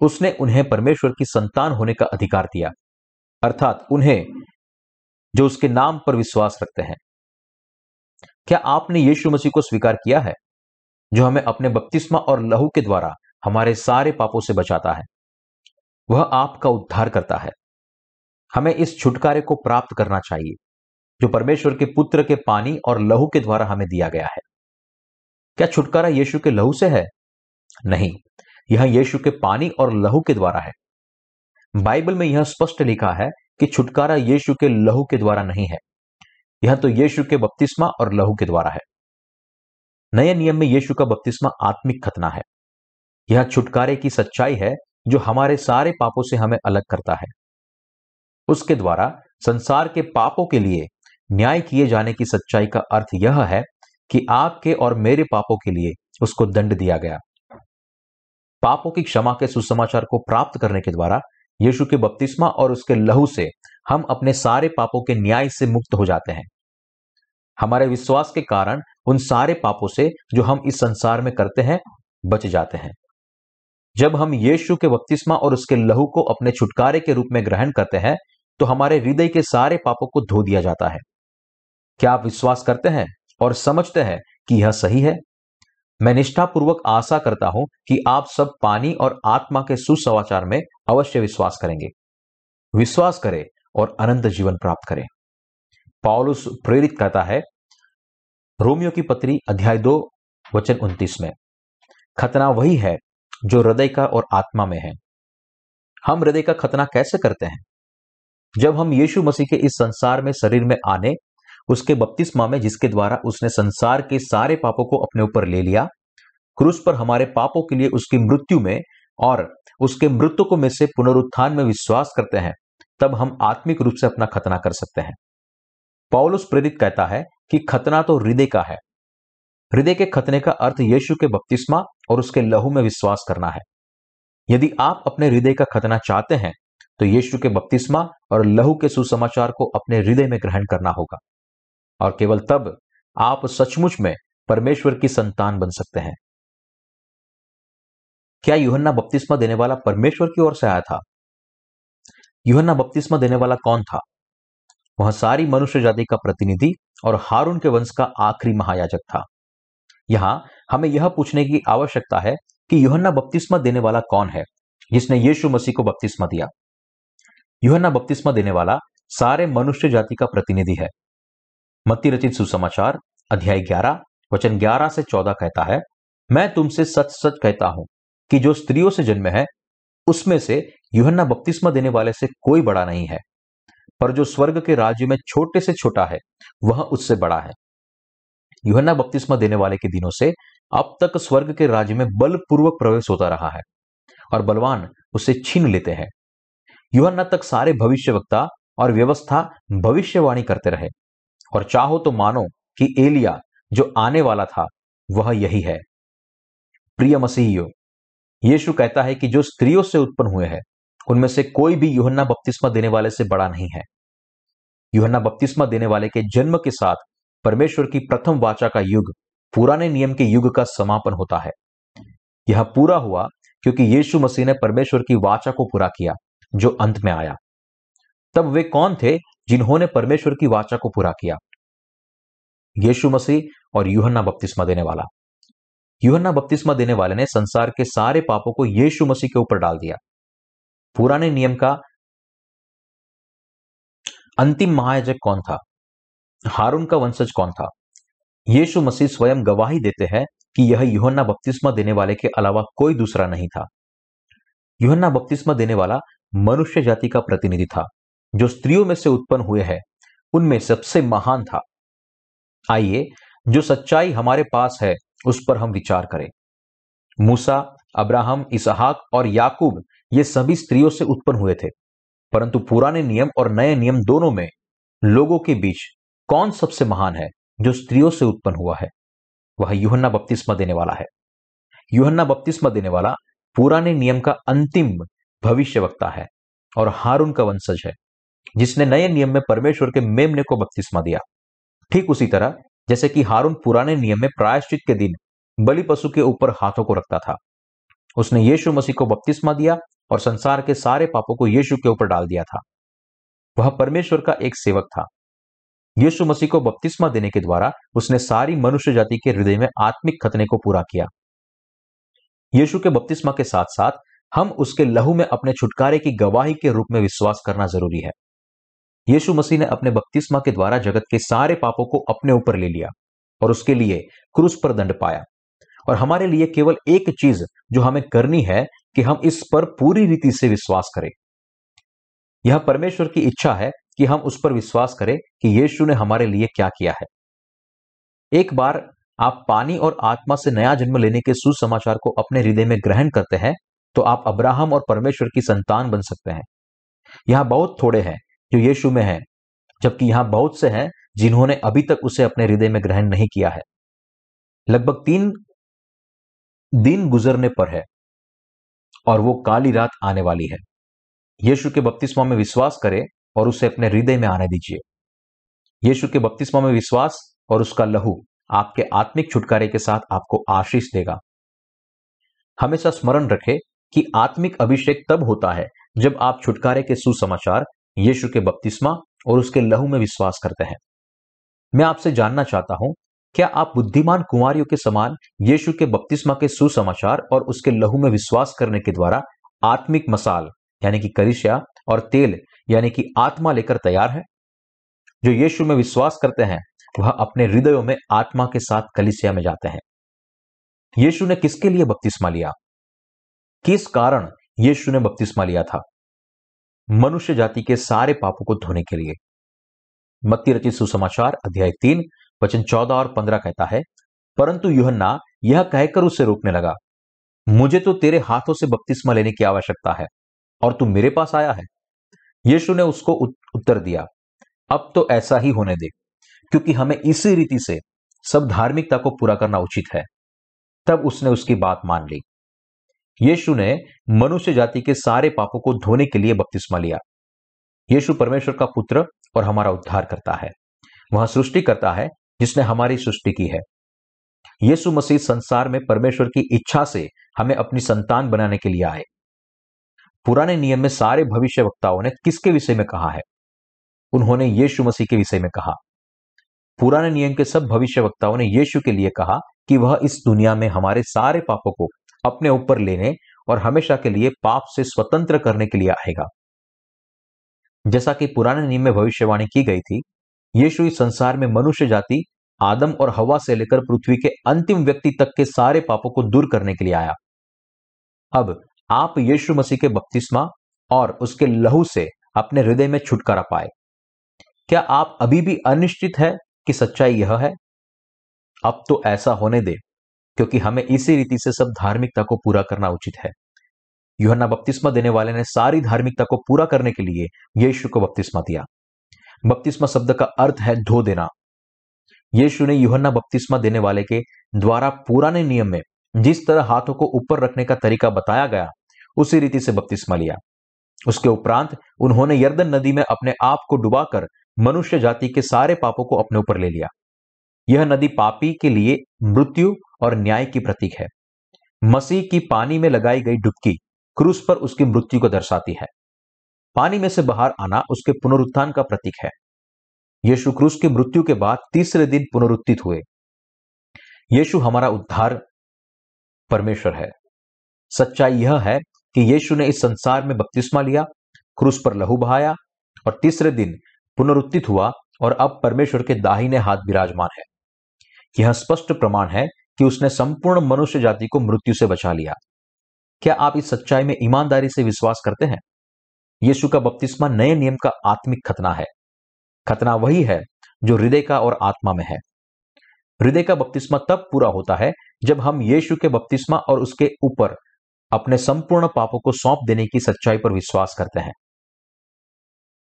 A: उसने उन्हें परमेश्वर की संतान होने का अधिकार दिया, अर्थात उन्हें जो उसके नाम पर विश्वास रखते हैं। क्या आपने यीशु मसीह को स्वीकार किया है, जो हमें अपने बपतिस्मा और लहू के द्वारा हमारे सारे पापों से बचाता है? वह आपका उद्धार करता है। हमें इस छुटकारे को प्राप्त करना चाहिए जो परमेश्वर के पुत्र के पानी और लहू के द्वारा हमें दिया गया है। क्या छुटकारा यीशु के लहू से है? नहीं, यह यीशु के पानी और लहू के द्वारा है। बाइबल में यह स्पष्ट लिखा है कि छुटकारा यीशु के लहू के द्वारा नहीं है, यह तो यीशु के बपतिस्मा और लहू के द्वारा है। नए नियम में यीशु का बपतिस्मा आत्मिक खतना है। यह छुटकारे की सच्चाई है जो हमारे सारे पापों से हमें अलग करता है। उसके द्वारा संसार के पापों के लिए न्याय किए जाने की सच्चाई का अर्थ यह है कि आपके और मेरे पापों के लिए उसको दंड दिया गया। पापों की क्षमा के सुसमाचार को प्राप्त करने के द्वारा यीशु के बपतिस्मा और उसके लहू से हम अपने सारे पापों के न्याय से मुक्त हो जाते हैं। हमारे विश्वास के कारण उन सारे पापों से जो हम इस संसार में करते हैं बच जाते हैं। जब हम यीशु के बपतिस्मा और उसके लहू को अपने छुटकारे के रूप में ग्रहण करते हैं तो हमारे हृदय के सारे पापों को धो दिया जाता है। क्या आप विश्वास करते हैं और समझते हैं कि यह सही है? मैं निष्ठापूर्वक आशा करता हूं कि आप सब पानी और आत्मा के सुसमाचार में अवश्य विश्वास करेंगे। विश्वास करें और अनंत जीवन प्राप्त करें। पौलुस प्रेरित कहता है रोमियो की पत्री अध्याय 2:29 में, खतना वही है जो हृदय का और आत्मा में है। हम हृदय का खतना कैसे करते हैं? जब हम यीशु मसीह के इस संसार में शरीर में आने, उसके बपतिस्मा में जिसके द्वारा उसने संसार के सारे पापों को अपने ऊपर ले लिया, क्रूस पर हमारे पापों के लिए उसकी मृत्यु में और उसके मृतकों में से पुनरुत्थान में विश्वास करते हैं, तब हम आत्मिक रूप से अपना खतना कर सकते हैं। पौलुस प्रेरित कहता है कि खतना तो हृदय का है। हृदय के खतने का अर्थ यीशु के बपतिस्मा और उसके लहू में विश्वास करना है। यदि आप अपने हृदय का खतना चाहते हैं तो यीशु के बपतिस्मा और लहू के सुसमाचार को अपने हृदय में ग्रहण करना होगा, और केवल तब आप सचमुच में परमेश्वर की संतान बन सकते हैं। क्या यूहन्ना बपतिस्मा देने वाला परमेश्वर की ओर से आया था? यूहन्ना बपतिस्मा देने वाला कौन था? वह सारी मनुष्य जाति का प्रतिनिधि और हारून के वंश का आखिरी महायाजक था। यहां हमें यह पूछने की आवश्यकता है कि यूहन्ना बपतिस्मा देने वाला कौन है जिसने यीशु मसीह को बपतिस्मा दिया? यूहन्ना बपतिस्मा देने वाला सारे मनुष्य जाति का प्रतिनिधि है। मत्ती रचित सुसमाचार अध्याय 11:11-14 कहता है, मैं तुमसे सच सच कहता हूं कि जो स्त्रियों से जन्मे हैं उसमें से यूहन्ना बपतिस्मा देने वाले से कोई बड़ा नहीं है, पर जो स्वर्ग के राज्य में छोटे से छोटा है वह उससे बड़ा है। यूहन्ना बपतिस्मा देने वाले के दिनों से अब तक स्वर्ग के राज्य में बलपूर्वक प्रवेश होता रहा है और बलवान उसे छीन लेते हैं। यूहन्ना तक सारे भविष्यवक्ता और व्यवस्था भविष्यवाणी करते रहे, और चाहो तो मानो कि एलिया जो आने वाला था वह यही है। प्रिय मसीहियों, यीशु कहता है कि जो स्त्रियों से उत्पन्न हुए हैं उनमें से कोई भी यूहन्ना बपतिस्मा देने वाले से बड़ा नहीं है। यूहन्ना बपतिस्मा देने वाले के जन्म के साथ परमेश्वर की प्रथम वाचा का युग, पुराने नियम के युग का समापन होता है। यह पूरा हुआ क्योंकि यीशु मसीह ने परमेश्वर की वाचा को पूरा किया जो अंत में आया। तब वे कौन थे जिन्होंने परमेश्वर की वाचा को पूरा किया? यीशु मसीह और यूहन्ना बपतिस्मा देने वाला। यूहन्ना बपतिस्मा देने वाले ने संसार के सारे पापों को यीशु मसीह के ऊपर डाल दिया। पुराने नियम का अंतिम महायाजक कौन था? हारून का वंशज कौन था? यीशु मसीह स्वयं गवाही देते हैं कि यह यूहन्ना बपतिस्मा देने वाले के अलावा कोई दूसरा नहीं था। यूहन्ना बपतिस्मा देने वाला मनुष्य जाति का प्रतिनिधि था, जो स्त्रियों में से उत्पन्न हुए हैं उनमें सबसे महान था। आइए, जो सच्चाई हमारे पास है उस पर हम विचार करें। मूसा, अब्राहम, इसहाक और याकूब ये सभी स्त्रियों से उत्पन्न हुए थे, परंतु पुराने नियम और नए नियम दोनों में लोगों के बीच कौन सबसे महान है जो स्त्रियों से उत्पन्न हुआ है? वह यूहन्ना बपतिस्मा देने वाला है। यूहन्ना बपतिस्मा देने वाला पुराने नियम का अंतिम भविष्यवक्ता है और हारून का वंशज है, जिसने नए नियम में परमेश्वर के मेमने को बपतिस्मा दिया। ठीक उसी तरह जैसे कि हारून पुराने नियम में प्रायश्चित के दिन बलि पशु के ऊपर हाथों को रखता था, उसने यीशु मसीह को बपतिस्मा दिया और संसार के सारे पापों को यीशु के ऊपर डाल दिया था। वह परमेश्वर का एक सेवक था। यीशु मसीह को बपतिस्मा देने के द्वारा उसने सारी मनुष्य जाति के हृदय में आत्मिक खतने को पूरा किया। यीशु के बपतिस्मा के साथ साथ हम उसके लहू में अपने छुटकारे की गवाही के रूप में विश्वास करना जरूरी है। यीशु मसीह ने अपने बपतिस्मा के द्वारा जगत के सारे पापों को अपने ऊपर ले लिया और उसके लिए क्रूस पर दंड पाया। और हमारे लिए केवल एक चीज जो हमें करनी है कि हम इस पर पूरी रीति से विश्वास करें। यह परमेश्वर की इच्छा है कि हम उस पर विश्वास करें कि यीशु ने हमारे लिए क्या किया है। एक बार आप पानी और आत्मा से नया जन्म लेने के सुसमाचार को अपने हृदय में ग्रहण करते हैं तो आप अब्राहम और परमेश्वर की संतान बन सकते हैं। यहां बहुत थोड़े हैं जो यीशु में हैं, जबकि यहां बहुत से हैं जिन्होंने अभी तक उसे अपने हृदय में ग्रहण नहीं किया है। लगभग 3 दिन गुजरने पर है और वो काली रात आने वाली है। यीशु के बपतिस्मा में विश्वास करें और उसे अपने हृदय में आने दीजिए। यीशु के बपतिस्मा में विश्वास और उसका लहू आपके आत्मिक छुटकारे के साथ आपको आशीष देगा। हमेशा स्मरण रखें कि आत्मिक अभिषेक तब होता है जब आप छुटकारे के सुसमाचार यीशु के बपतिस्मा और उसके लहू में विश्वास करते हैं। मैं आपसे जानना चाहता हूं, क्या आप बुद्धिमान कुंवारियों के समान यीशु के बपतिस्मा के सुसमाचार और उसके लहू में विश्वास करने के द्वारा आत्मिक मसाल यानी कि कलीसिया और तेल यानी कि आत्मा लेकर तैयार है? जो यीशु में विश्वास करते हैं वह अपने हृदयों में आत्मा के साथ कलीसिया में जाते हैं। यीशु ने किसके लिए बपतिस्मा लिया? किस कारण यीशु ने बपतिस्मा लिया था? मनुष्य जाति के सारे पापों को धोने के लिए। मत्ती रचित सुसमाचार अध्याय 3 वचन 14 और 15 कहता है, परंतु यूहन्ना यह कहकर उसे रोकने लगा, मुझे तो तेरे हाथों से बपतिस्मा लेने की आवश्यकता है और तू मेरे पास आया है। यीशु ने उसको उत्तर दिया, अब तो ऐसा ही होने दे, क्योंकि हमें इसी रीति से सब धार्मिकता को पूरा करना उचित है। तब उसने उसकी बात मान ली। यीशु ने मनुष्य जाति के सारे पापों को धोने के लिए बपतिस्मा लिया। यीशु परमेश्वर का पुत्र और हमारा उद्धार करता है। वह सृष्टि करता है जिसने हमारी सृष्टि की है। यीशु मसीह संसार में परमेश्वर की इच्छा से हमें अपनी संतान बनाने के लिए आए। पुराने नियम में सारे भविष्यवक्ताओं ने किसके विषय में कहा है? उन्होंने यीशु मसीह के विषय में कहा। पुराने नियम के सब भविष्यवक्ताओं ने यीशु के लिए कहा कि वह इस दुनिया में हमारे सारे पापों को अपने ऊपर लेने और हमेशा के लिए पाप से स्वतंत्र करने के लिए आएगा। जैसा कि पुराने नियम में भविष्यवाणी की गई थी, यीशु इस संसार में मनुष्य जाति आदम और हवा से लेकर पृथ्वी के अंतिम व्यक्ति तक के सारे पापों को दूर करने के लिए आया। अब आप यीशु मसीह के बपतिस्मा और उसके लहू से अपने हृदय में छुटकारा पाए। क्या आप अभी भी अनिश्चित है कि सच्चाई यह है? अब तो ऐसा होने दे, क्योंकि हमें इसी रीति से सब धार्मिकता को पूरा करना उचित है। यूहन्ना बपतिस्मा देने वाले ने सारी धार्मिकता को पूरा करने के लिए यीशु को बपतिस्मा दिया। बपतिस्मा शब्द का अर्थ है धो देना। यीशु ने यूहन्ना बपतिस्मा देने वाले के द्वारा पुराने नियम में जिस तरह हाथों को ऊपर रखने का तरीका बताया गया, उसी रीति से बपतिस्मा लिया। उसके उपरांत उन्होंने यरदन नदी में अपने आप को डुबाकर मनुष्य जाति के सारे पापों को अपने ऊपर ले लिया। यह नदी पापी के लिए मृत्यु और न्याय की प्रतीक है। मसीह की पानी में लगाई गई डुबकी क्रूस पर उसकी मृत्यु को दर्शाती है। पानी में से बाहर आना उसके पुनरुत्थान का प्रतीक है। यीशु क्रूस की मृत्यु के बाद तीसरे दिन पुनरुत्थित हुए। यीशु हमारा उद्धार परमेश्वर है। सच्चाई यह है कि यीशु ने इस संसार में बपतिस्मा लिया, क्रूस पर लहू बहाया और तीसरे दिन पुनरुत्थित हुआ और अब परमेश्वर के दाहिने हाथ विराजमान है। यह स्पष्ट प्रमाण है कि उसने संपूर्ण मनुष्य जाति को मृत्यु से बचा लिया। क्या आप इस सच्चाई में ईमानदारी से विश्वास करते हैं? यीशु का बपतिस्मा नए नियम का आत्मिक खतना है। खतना वही है जो हृदय का और आत्मा में है। हृदय का बपतिस्मा तब पूरा होता है जब हम यीशु के बपतिस्मा और उसके ऊपर अपने संपूर्ण पापों को सौंप देने की सच्चाई पर विश्वास करते हैं।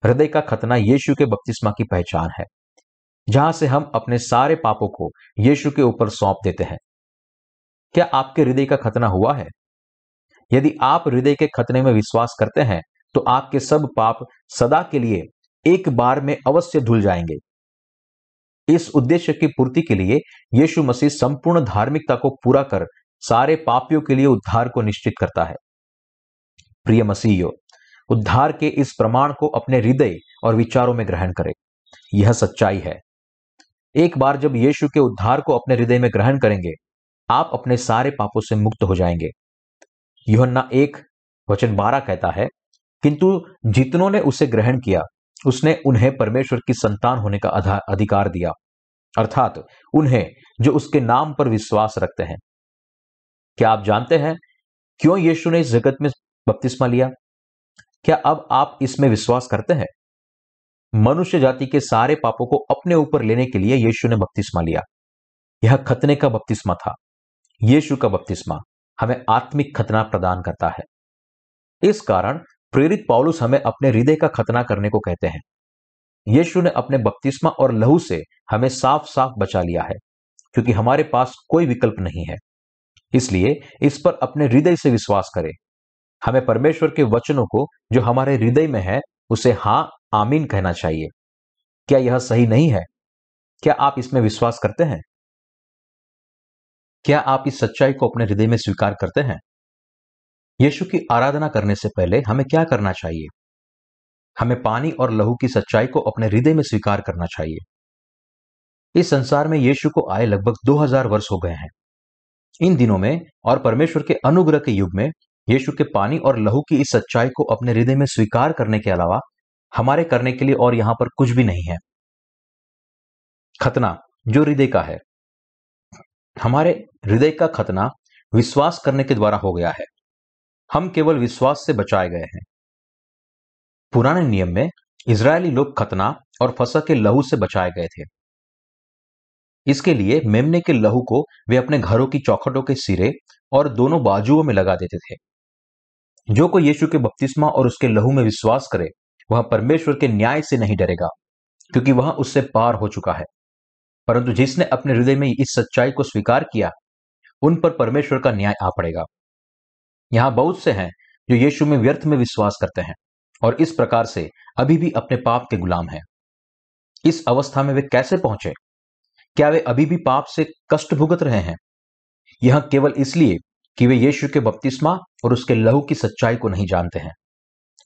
A: हृदय का खतना यीशु के बपतिस्मा की पहचान है, जहां से हम अपने सारे पापों को यीशु के ऊपर सौंप देते हैं। क्या आपके हृदय का खतना हुआ है? यदि आप हृदय के खतने में विश्वास करते हैं तो आपके सब पाप सदा के लिए एक बार में अवश्य धुल जाएंगे। इस उद्देश्य की पूर्ति के लिए यीशु मसीह संपूर्ण धार्मिकता को पूरा कर सारे पापियों के लिए उद्धार को निश्चित करता है। प्रिय मसीहियों, उद्धार के इस प्रमाण को अपने हृदय और विचारों में ग्रहण करें। यह सच्चाई है। एक बार जब यीशु के उद्धार को अपने हृदय में ग्रहण करेंगे, आप अपने सारे पापों से मुक्त हो जाएंगे। यूहन्ना 1:12 कहता है, किंतु जितनों ने उसे ग्रहण किया उसने उन्हें परमेश्वर की संतान होने का अधिकार दिया, अर्थात उन्हें जो उसके नाम पर विश्वास रखते हैं। क्या आप जानते हैं क्यों यीशु ने इस जगत में बपतिस्मा लिया? क्या अब आप इसमें विश्वास करते हैं? मनुष्य जाति के सारे पापों को अपने ऊपर लेने के लिए यीशु ने बपतिस्मा लिया। यह खतने का बपतिस्मा था। यीशु का बपतिस्मा हमें आत्मिक खतना प्रदान करता है। इस कारण प्रेरित पौलुस हमें अपने हृदय का खतना करने को कहते हैं। यीशु ने अपने बपतिस्मा और लहू से हमें साफ साफ बचा लिया है, क्योंकि हमारे पास कोई विकल्प नहीं है। इसलिए इस पर अपने हृदय से विश्वास करें। हमें परमेश्वर के वचनों को जो हमारे हृदय में है उसे हां आमीन कहना चाहिए। क्या यह सही नहीं है? क्या आप इसमें विश्वास करते हैं? क्या आप इस सच्चाई को अपने हृदय में स्वीकार करते हैं? यीशु की आराधना करने से पहले हमें क्या करना चाहिए? हमें पानी और लहू की सच्चाई को अपने हृदय में स्वीकार करना चाहिए। इस संसार में यीशु को आए लगभग 2000 वर्ष हो गए हैं। इन दिनों में और परमेश्वर के अनुग्रह के युग में यीशु के पानी और लहू की इस सच्चाई को अपने हृदय में स्वीकार करने के अलावा हमारे करने के लिए और यहां पर कुछ भी नहीं है। खतना जो हृदय का है, हमारे हृदय का खतना विश्वास करने के द्वारा हो गया है। हम केवल विश्वास से बचाए गए हैं। पुराने नियम में इजरायली लोग खतना और फसह के लहू से बचाए गए थे। इसके लिए मेमने के लहू को वे अपने घरों की चौखटों के सिरे और दोनों बाजुओं में लगा देते थे। जो कोई यीशु के बपतिस्मा और उसके लहू में विश्वास करे वह परमेश्वर के न्याय से नहीं डरेगा, क्योंकि वह उससे पार हो चुका है। परंतु जिसने अपने हृदय में इस सच्चाई को स्वीकार किया उन पर परमेश्वर का न्याय आ पड़ेगा। यहां बहुत से हैं जो यीशु में व्यर्थ में विश्वास करते हैं और इस प्रकार से अभी भी अपने पाप के गुलाम हैं। इस अवस्था में वे कैसे पहुंचे? क्या वे अभी भी पाप से कष्ट भुगत रहे हैं? यह केवल इसलिए कि वे यीशु के बपतिस्मा और उसके लहू की सच्चाई को नहीं जानते हैं।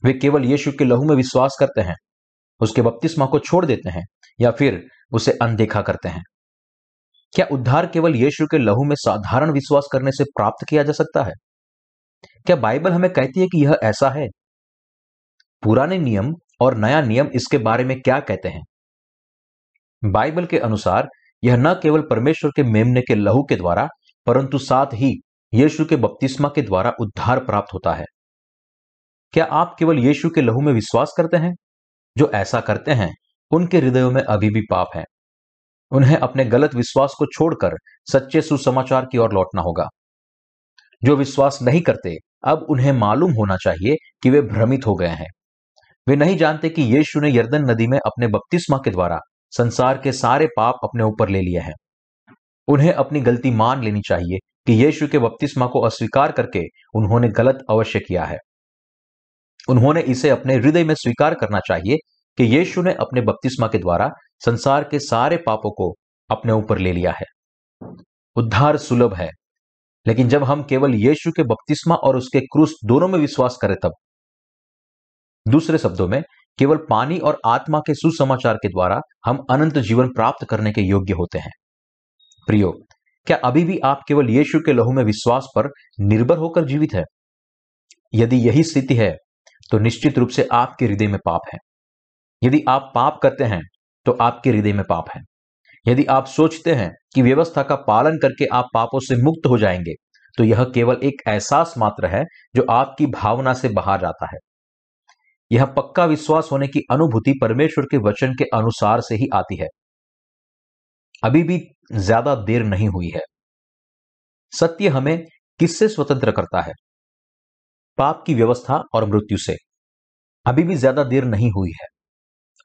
A: वे केवल यीशु के लहू में विश्वास करते हैं, उसके बपतिस्मा को छोड़ देते हैं या फिर उसे अनदेखा करते हैं। क्या उद्धार केवल यीशु के लहू में साधारण विश्वास करने से प्राप्त किया जा सकता है? क्या बाइबल हमें कहती है कि यह ऐसा है? पुराने नियम और नया नियम इसके बारे में क्या कहते हैं? बाइबल के अनुसार यह न केवल परमेश्वर के मेमने के लहू के द्वारा परंतु साथ ही यीशु के बपतिस्मा के द्वारा उद्धार प्राप्त होता है। क्या आप केवल यीशु के लहू में विश्वास करते हैं? जो ऐसा करते हैं उनके हृदयों में अभी भी पाप है। उन्हें अपने गलत विश्वास को छोड़कर सच्चे सुसमाचार की ओर लौटना होगा। जो विश्वास नहीं करते, अब उन्हें मालूम होना चाहिए कि वे भ्रमित हो गए हैं। वे नहीं जानते कि यीशु ने यरदन नदी में अपने बपतिस्मा के द्वारा संसार के सारे पाप अपने ऊपर ले लिए हैं। उन्हें अपनी गलती मान लेनी चाहिए कि यीशु के बपतिस्मा को अस्वीकार करके उन्होंने गलत अवश्य किया है। उन्होंने इसे अपने हृदय में स्वीकार करना चाहिए कि यीशु ने अपने बपतिस्मा के द्वारा संसार के सारे पापों को अपने ऊपर ले लिया है। उद्धार सुलभ है, लेकिन जब हम केवल यीशु के बपतिस्मा और उसके क्रूस दोनों में विश्वास करें तब। दूसरे शब्दों में, केवल पानी और आत्मा के सुसमाचार के द्वारा हम अनंत जीवन प्राप्त करने के योग्य होते हैं। प्रियो, क्या अभी भी आप केवल यीशु के लहू में विश्वास पर निर्भर होकर जीवित है? यदि यही स्थिति है तो निश्चित रूप से आपके हृदय में पाप है। यदि आप पाप करते हैं तो आपके हृदय में पाप है। यदि आप सोचते हैं कि व्यवस्था का पालन करके आप पापों से मुक्त हो जाएंगे तो यह केवल एक एहसास मात्र है जो आपकी भावना से बाहर आता है। यह पक्का विश्वास होने की अनुभूति परमेश्वर के वचन के अनुसार से ही आती है। अभी भी ज्यादा देर नहीं हुई है। सत्य हमें किससे स्वतंत्र करता है? पाप की व्यवस्था और मृत्यु से। अभी भी ज्यादा देर नहीं हुई है।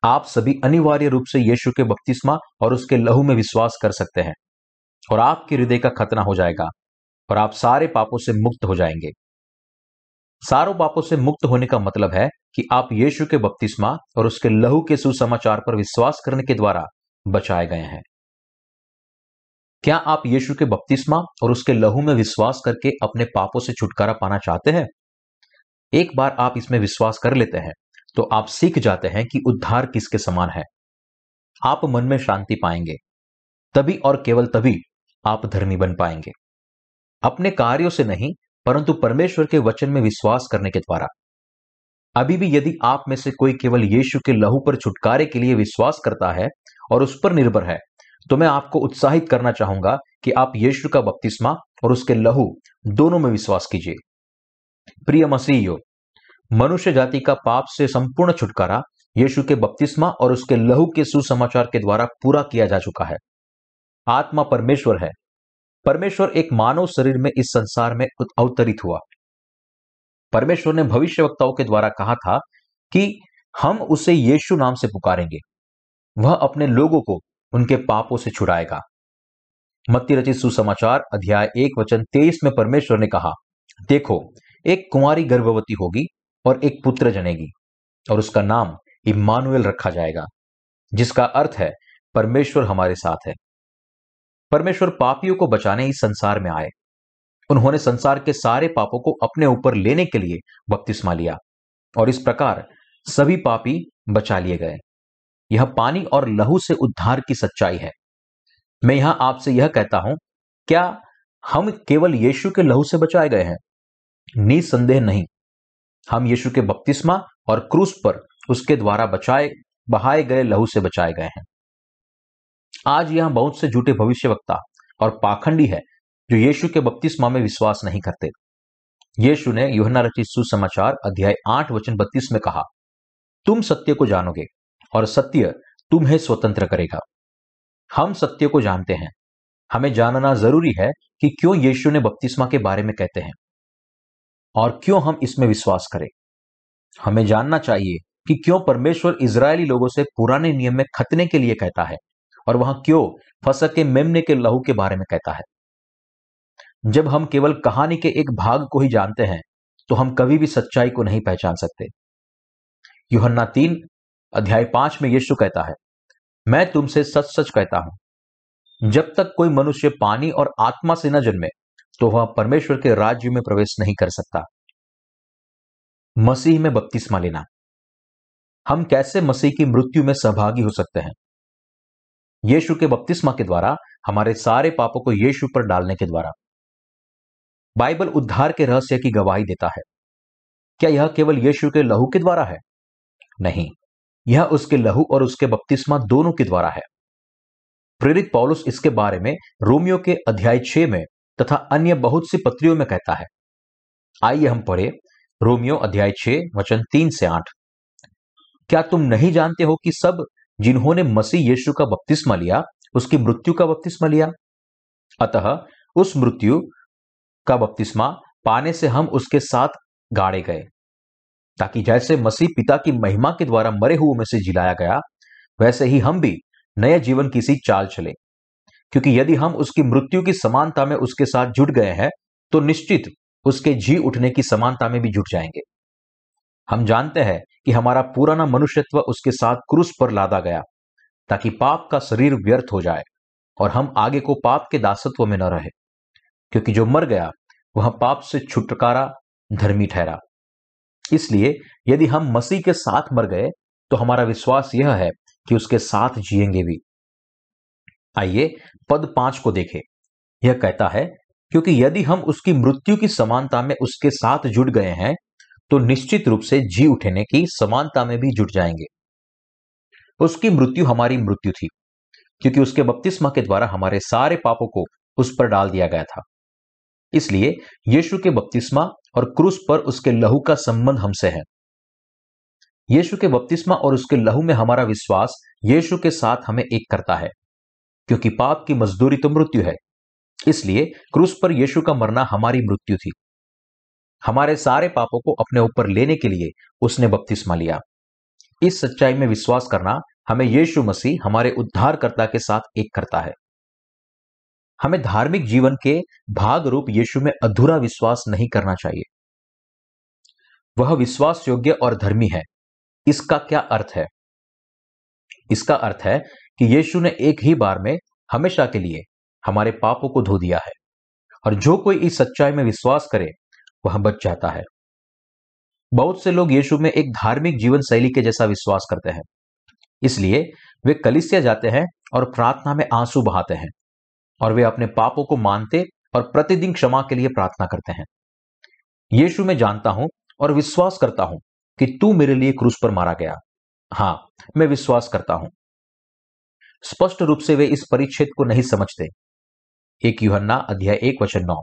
A: आप सभी अनिवार्य रूप से यीशु के बपतिस्मा और उसके लहू में विश्वास कर सकते हैं, और आपके हृदय का खतना हो जाएगा और आप सारे पापों से मुक्त हो जाएंगे। सारों पापों से मुक्त होने का मतलब है कि आप यीशु के बपतिस्मा और उसके लहू के सुसमाचार पर विश्वास करने के द्वारा बचाए गए हैं। क्या आप यीशु के बपतिस्मा और उसके लहू में विश्वास करके अपने पापों से छुटकारा पाना चाहते हैं? एक बार आप इसमें विश्वास कर लेते हैं तो आप सीख जाते हैं कि उद्धार किसके समान है। आप मन में शांति पाएंगे। तभी और केवल तभी आप धर्मी बन पाएंगे, अपने कार्यों से नहीं, परंतु परमेश्वर के वचन में विश्वास करने के द्वारा। अभी भी यदि आप में से कोई केवल यीशु के लहू पर छुटकारे के लिए विश्वास करता है और उस पर निर्भर है, तो मैं आपको उत्साहित करना चाहूंगा कि आप यीशु का बपतिस्मा और उसके लहू दोनों में विश्वास कीजिए। प्रिय मसीहियों, मनुष्य जाति का पाप से संपूर्ण छुटकारा यीशु के बपतिस्मा और उसके लहू के सुसमाचार के द्वारा पूरा किया जा चुका है। आत्मा परमेश्वर है। परमेश्वर एक मानव शरीर में इस संसार में अवतरित हुआ। परमेश्वर ने भविष्यवक्ताओं के द्वारा कहा था कि हम उसे यीशु नाम से पुकारेंगे, वह अपने लोगों को उनके पापों से छुड़ाएगा। मत्ती रचित सुसमाचार अध्याय 1 वचन 23 में परमेश्वर ने कहा, देखो, एक कुंवारी गर्भवती होगी और एक पुत्र जनेगी और उसका नाम इम्मानुएल रखा जाएगा, जिसका अर्थ है परमेश्वर हमारे साथ है। परमेश्वर पापियों को बचाने इस संसार में आए। उन्होंने संसार के सारे पापों को अपने ऊपर लेने के लिए बपतिस्मा लिया और इस प्रकार सभी पापी बचा लिए गए। यह पानी और लहू से उद्धार की सच्चाई है। मैं यहां आपसे यह कहता हूं, क्या हम केवल यीशु के लहू से बचाए गए हैं? निसंदेह नहीं। हम यीशु के बपतिस्मा और क्रूस पर उसके द्वारा बहाए गए लहू से बचाए गए हैं। आज यहां बहुत से झूठे भविष्यवक्ता और पाखंडी है जो यीशु के बपतिस्मा में विश्वास नहीं करते। यीशु ने यूहन्ना रचित सुसमाचार अध्याय 8 वचन 32 में कहा, तुम सत्य को जानोगे और सत्य तुम्हें स्वतंत्र करेगा। हम सत्य को जानते हैं। हमें जानना जरूरी है कि क्यों यीशु ने बपतिस्मा के बारे में कहते हैं और क्यों हम इसमें विश्वास करें। हमें जानना चाहिए कि क्यों परमेश्वर इजरायली लोगों से पुराने नियम में खतने के लिए कहता है और वहां क्यों फसह के मेमने के लहू के बारे में कहता है। जब हम केवल कहानी के एक भाग को ही जानते हैं तो हम कभी भी सच्चाई को नहीं पहचान सकते। यूहन्ना 3 अध्याय 5 में यीशु कहता है, मैं तुमसे सच सच कहता हूं, जब तक कोई मनुष्य पानी और आत्मा से न जन्मे तो वह परमेश्वर के राज्य में प्रवेश नहीं कर सकता। मसीह में बपतिस्मा लेना। हम कैसे मसीह की मृत्यु में सहभागी हो सकते हैं? यीशु के बपतिस्मा के द्वारा, हमारे सारे पापों को यीशु पर डालने के द्वारा। बाइबल उद्धार के रहस्य की गवाही देता है। क्या यह केवल यीशु के लहू के द्वारा है? नहीं, यह उसके लहू और उसके बपतिस्मा दोनों के द्वारा है। प्रेरित पौलुस इसके बारे में रोमियो के अध्याय 6 में तथा अन्य बहुत सी पत्रियों में कहता है। आइए हम पढ़े रोमियो अध्याय 6 वचन 3 से 8। क्या तुम नहीं जानते हो कि सब जिन्होंने मसीह यीशु का बपतिस्मा लिया उसकी मृत्यु का बपतिस्मा लिया? अतः उस मृत्यु का बपतिस्मा पाने से हम उसके साथ गाड़े गए, ताकि जैसे मसीह पिता की महिमा के द्वारा मरे हुए में से जिलाया गया, वैसे ही हम भी नए जीवन की सी चाल चले। क्योंकि यदि हम उसकी मृत्यु की समानता में उसके साथ जुट गए हैं तो निश्चित उसके जी उठने की समानता में भी जुट जाएंगे। हम जानते हैं कि हमारा पुराना मनुष्यत्व उसके साथ क्रूस पर लादा गया, ताकि पाप का शरीर व्यर्थ हो जाए और हम आगे को पाप के दासत्व में न रहे, क्योंकि जो मर गया वह पाप से छुटकारा धर्मी ठहरा। इसलिए यदि हम मसीह के साथ मर गए तो हमारा विश्वास यह है कि उसके साथ जिएंगे भी। आइए पद 5 को देखें। यह कहता है, क्योंकि यदि हम उसकी मृत्यु की समानता में उसके साथ जुट गए हैं तो निश्चित रूप से जी उठने की समानता में भी जुट जाएंगे। उसकी मृत्यु हमारी मृत्यु थी, क्योंकि उसके बपतिस्मा के द्वारा हमारे सारे पापों को उस पर डाल दिया गया था। इसलिए यीशु के बपतिस्मा और क्रूस पर उसके लहू का संबंध हमसे है। यीशु के बपतिस्मा और उसके लहू में हमारा विश्वास यीशु के साथ हमें एक करता है, क्योंकि पाप की मजदूरी तो मृत्यु है। इसलिए क्रूस पर यीशु का मरना हमारी मृत्यु थी। हमारे सारे पापों को अपने ऊपर लेने के लिए उसने बपतिस्मा लिया। इस सच्चाई में विश्वास करना हमें यीशु मसीह हमारे उद्धारकर्ता के साथ एक करता है। हमें धार्मिक जीवन के भाग रूप यीशु में अधूरा विश्वास नहीं करना चाहिए। वह विश्वास योग्य और धर्मी है। इसका क्या अर्थ है? इसका अर्थ है कि यीशु ने एक ही बार में हमेशा के लिए हमारे पापों को धो दिया है, और जो कोई इस सच्चाई में विश्वास करे वह बच जाता है। बहुत से लोग यीशु में एक धार्मिक जीवन शैली के जैसा विश्वास करते हैं, इसलिए वे कलीसिया जाते हैं और प्रार्थना में आंसू बहाते हैं, और वे अपने पापों को मानते और प्रतिदिन क्षमा के लिए प्रार्थना करते हैं। यीशु मैं जानता हूं और विश्वास करता हूं कि तू मेरे लिए क्रूस पर मारा गया। हां, मैं विश्वास करता हूं। स्पष्ट रूप से वे इस परिच्छेद को नहीं समझते। 1 यूहन्ना अध्याय 1 वचन 9।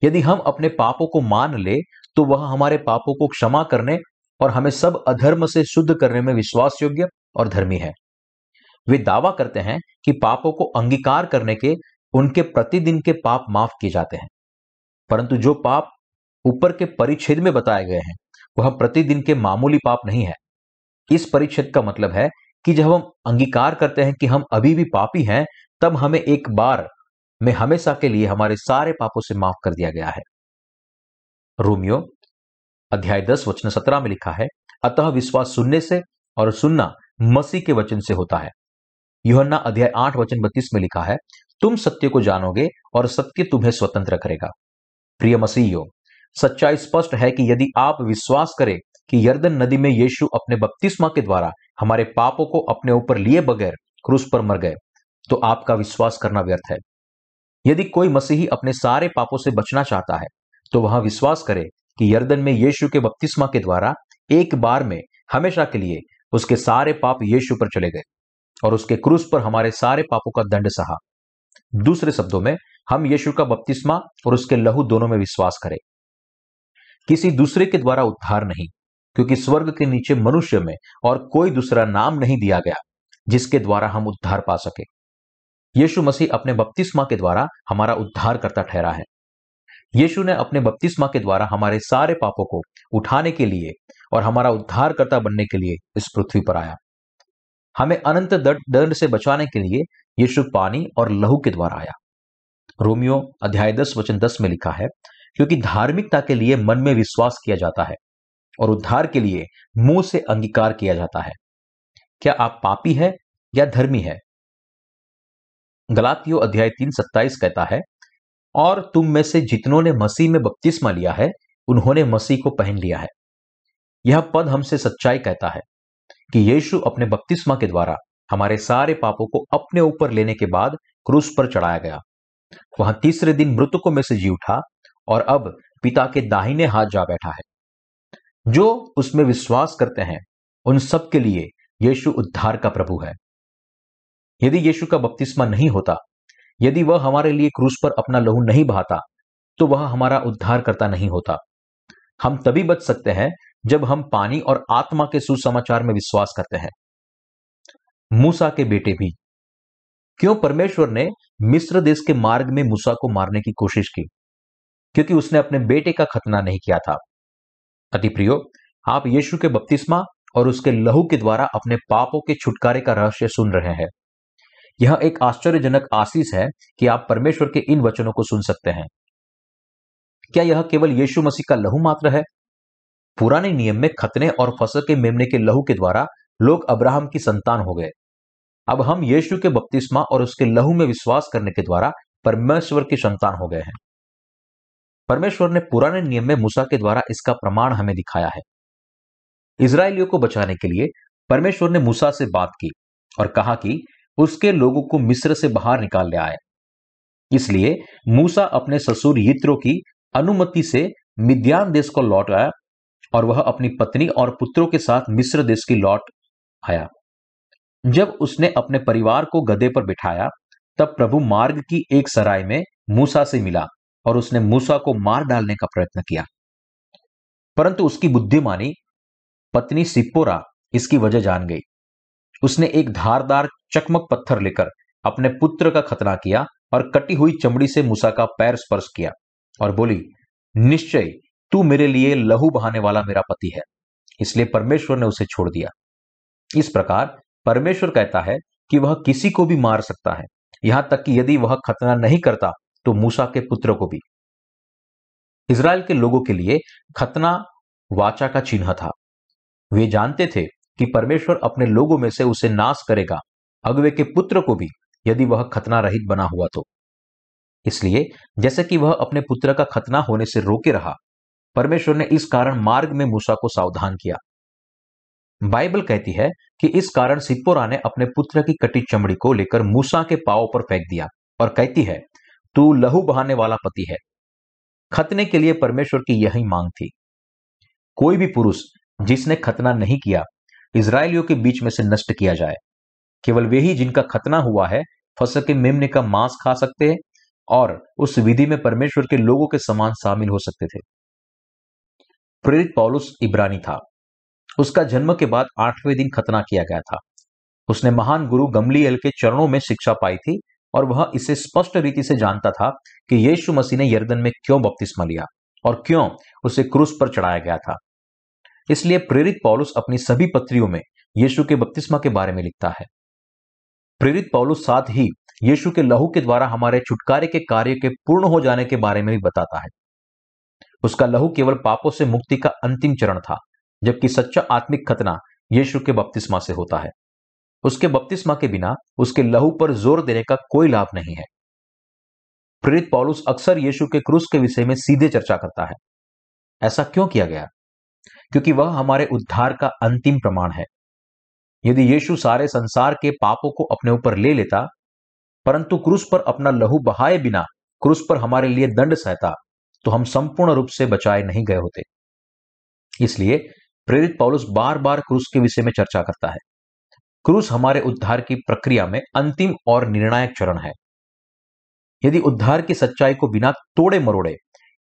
A: यदि हम अपने पापों को मान ले तो वह हमारे पापों को क्षमा करने और हमें सब अधर्म से शुद्ध करने में विश्वास योग्य और धर्मी है। वे दावा करते हैं कि पापों को अंगीकार करने के उनके प्रतिदिन के पाप माफ किए जाते हैं, परंतु जो पाप ऊपर के परिच्छेद में बताए गए हैं वह प्रतिदिन के मामूली पाप नहीं है। इस परिच्छेद का मतलब है कि जब हम अंगीकार करते हैं कि हम अभी भी पापी हैं, तब हमें एक बार में हमेशा के लिए हमारे सारे पापों से माफ कर दिया गया है। रोमियो अध्याय 10 वचन 17 में लिखा है, अतः विश्वास सुनने से और सुनना मसीह के वचन से होता है। यूहन्ना अध्याय 8 वचन 32 में लिखा है, तुम सत्य को जानोगे और सत्य तुम्हें स्वतंत्र करेगा। प्रिय मसीहियों, सच्चाई स्पष्ट है कि यदि आप विश्वास करें कि यरदन नदी में यीशु अपने बपतिस्मा के द्वारा हमारे पापों को अपने ऊपर लिए बगैर क्रूस पर मर गए, तो आपका विश्वास करना व्यर्थ है। यदि कोई मसीही अपने सारे पापों से बचना चाहता है तो वह विश्वास करे कि यरदन में यीशु के बपतिस्मा के द्वारा एक बार में हमेशा के लिए उसके सारे पाप यीशु पर चले गए और उसके क्रूस पर हमारे सारे पापों का दंड सहा। दूसरे शब्दों में, हम यीशु का बपतिस्मा और उसके लहू दोनों में विश्वास करें। किसी दूसरे के द्वारा उद्धार नहीं, क्योंकि स्वर्ग के नीचे मनुष्य में और कोई दूसरा नाम नहीं दिया गया जिसके द्वारा हम उद्धार पा सके। यीशु मसीह अपने बपतिस्मा के द्वारा हमारा उद्धारकर्ता ठहरा है। यीशु ने अपने बपतिस्मा के द्वारा हमारे सारे पापों को उठाने के लिए और हमारा उद्धारकर्ता बनने के लिए इस पृथ्वी पर आया। हमें अनंत दंड से बचाने के लिए यीशु पानी और लहू के द्वारा आया। रोमियो अध्याय 10 वचन 10 में लिखा है, क्योंकि धार्मिकता के लिए मन में विश्वास किया जाता है और उद्धार के लिए मुंह से अंगीकार किया जाता है। क्या आप पापी है या धर्मी है? गलातियों अध्याय 3:27 कहता है, और तुम में से जितनों ने मसीह में बपतिस्मा लिया है उन्होंने मसीह को पहन लिया है। यह पद हमसे सच्चाई कहता है कि यीशु अपने बपतिस्मा के द्वारा हमारे सारे पापों को अपने ऊपर लेने के बाद क्रूस पर चढ़ाया गया। वहां तीसरे दिन मृतकों में से जी उठा और अब पिता के दाहिने हाथ जा बैठा है। जो उसमें विश्वास करते हैं उन सब के लिए यीशु उद्धार का प्रभु है। यदि यीशु का बपतिस्मा नहीं होता, यदि वह हमारे लिए क्रूस पर अपना लहू नहीं बहाता, तो वह हमारा उद्धारकर्ता नहीं होता। हम तभी बच सकते हैं जब हम पानी और आत्मा के सुसमाचार में विश्वास करते हैं। मूसा के बेटे भी। क्यों परमेश्वर ने मिस्र देश के मार्ग में मूसा को मारने की कोशिश की? क्योंकि उसने अपने बेटे का खतना नहीं किया था। अति प्रियो, आप यीशु के बपतिस्मा और उसके लहू के द्वारा अपने पापों के छुटकारे का रहस्य सुन रहे हैं। यह एक आश्चर्यजनक आशीष है कि आप परमेश्वर के इन वचनों को सुन सकते हैं। क्या यह केवल यीशु मसीह का लहू मात्र है? पुराने नियम में खतने और फसह के मेमने के लहू के द्वारा लोग अब्राहम की संतान हो गए। अब हम यीशु के बपतिस्मा और उसके लहू में विश्वास करने के द्वारा परमेश्वर की संतान हो गए हैं। परमेश्वर ने पुराने नियम में मूसा के द्वारा इसका प्रमाण हमें दिखाया है। इजरायलियों को बचाने के लिए परमेश्वर ने मूसा से बात की और कहा कि उसके लोगों को मिस्र से बाहर निकाल ले आए। इसलिए मूसा अपने ससुर यित्रो की अनुमति से मिद्यान देश को लौट आया और वह अपनी पत्नी और पुत्रों के साथ मिस्र देश की लौट आया। जब उसने अपने परिवार को गधे पर बिठाया, तब प्रभु मार्ग की एक सराय में मूसा से मिला और उसने मूसा को मार डालने का प्रयत्न किया। परंतु उसकी बुद्धिमानी पत्नी सिप्पोरा इसकी वजह जान गई। उसने एक धारदार चकमक पत्थर लेकर अपने पुत्र का खतना किया और कटी हुई चमड़ी से मूसा का पैर स्पर्श किया और बोली, निश्चय तू मेरे लिए लहू बहाने वाला मेरा पति है। इसलिए परमेश्वर ने उसे छोड़ दिया। इस प्रकार परमेश्वर कहता है कि वह किसी को भी मार सकता है, यहां तक कि यदि वह खतना नहीं करता तो मूसा के पुत्र को भी। इज़राइल के लोगों के लिए खतना वाचा का चिन्ह था। वे जानते थे कि परमेश्वर अपने लोगों में से उसे नाश करेगा, अगुवे के पुत्र को भी, यदि वह खतना रहित बना हुआ तो। इसलिए जैसे कि वह अपने पुत्र का खतना होने से रोके रहा, परमेश्वर ने इस कारण मार्ग में मूसा को सावधान किया। बाइबल कहती है कि इस कारण सिप्पोरा ने अपने पुत्र की कटी चमड़ी को लेकर मूसा के पांव पर फेंक दिया और कहती है, तू लहू बहाने वाला पति है। खतने के लिए परमेश्वर की यही मांग थी। कोई भी पुरुष जिसने खतना नहीं किया, इजरायलियों के बीच में से नष्ट किया जाए। केवल वे ही जिनका खतना हुआ है फसह के मेमने का मांस खा सकते हैं और उस विधि में परमेश्वर के लोगों के समान शामिल हो सकते थे। प्रेरित पौलुस इब्रानी था। उसका जन्म के बाद 8वें दिन खतना किया गया था। उसने महान गुरु गमलीएल के चरणों में शिक्षा पाई थी और वह इसे स्पष्ट रीति से जानता था कि यीशु मसीह ने यरदन में क्यों बपतिस्मा लिया और क्यों उसे क्रूस पर चढ़ाया गया था। इसलिए प्रेरित पौलुस अपनी सभी पत्रियों में यीशु के बपतिस्मा के बारे में लिखता है। प्रेरित पौलुस साथ ही यीशु के लहू के द्वारा हमारे छुटकारे के कार्य के पूर्ण हो जाने के बारे में भी बताता है। उसका लहू केवल पापों से मुक्ति का अंतिम चरण था, जबकि सच्चा आत्मिक खतना यीशु के बपतिस्मा से होता है। उसके बपतिस्मा के बिना उसके लहू पर जोर देने का कोई लाभ नहीं है। प्रेरित पौलुस अक्सर यीशु के क्रूस के विषय में सीधे चर्चा करता है। ऐसा क्यों किया गया? क्योंकि वह हमारे उद्धार का अंतिम प्रमाण है। यदि यीशु सारे संसार के पापों को अपने ऊपर ले लेता, परंतु क्रूस पर अपना लहू बहाए बिना क्रूस पर हमारे लिए दंड सहता, तो हम संपूर्ण रूप से बचाए नहीं गए होते। इसलिए प्रेरित पौलुस बार बार क्रूस के विषय में चर्चा करता है। क्रूस हमारे उद्धार की प्रक्रिया में अंतिम और निर्णायक चरण है। यदि उद्धार की सच्चाई को बिना तोड़े मरोड़े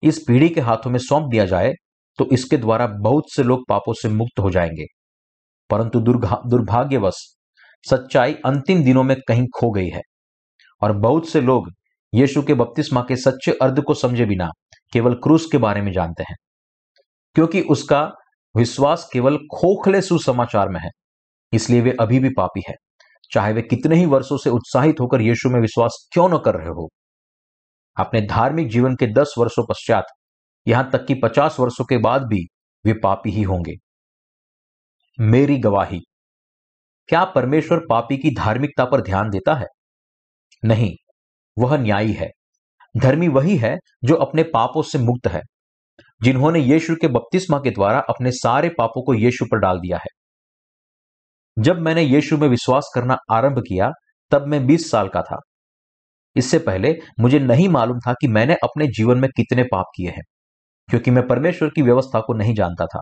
A: इस पीढ़ी के हाथों में सौंप दिया जाए, तो इसके द्वारा बहुत से लोग पापों से मुक्त हो जाएंगे। परंतु दुर्भाग्यवश सच्चाई अंतिम दिनों में कहीं खो गई है और बहुत से लोग यीशु के बपतिस्मा के सच्चे अर्थ को समझे बिना केवल क्रूस के बारे में जानते हैं, क्योंकि उसका विश्वास केवल खोखले सुसमाचार में है। इसलिए वे अभी भी पापी है, चाहे वे कितने ही वर्षों से उत्साहित होकर यीशु में विश्वास क्यों न कर रहे हो। अपने धार्मिक जीवन के 10 वर्षों पश्चात, यहां तक कि 50 वर्षों के बाद भी वे पापी ही होंगे। मेरी गवाही, क्या परमेश्वर पापी की धार्मिकता पर ध्यान देता है? नहीं, वह न्यायी है। धर्मी वही है जो अपने पापों से मुक्त है, जिन्होंने यीशु के बपतिस्मा के द्वारा अपने सारे पापों को यीशु पर डाल दिया है। जब मैंने यीशु में विश्वास करना आरंभ किया, तब मैं 20 साल का था। इससे पहले मुझे नहीं मालूम था कि मैंने अपने जीवन में कितने पाप किए हैं, क्योंकि मैं परमेश्वर की व्यवस्था को नहीं जानता था।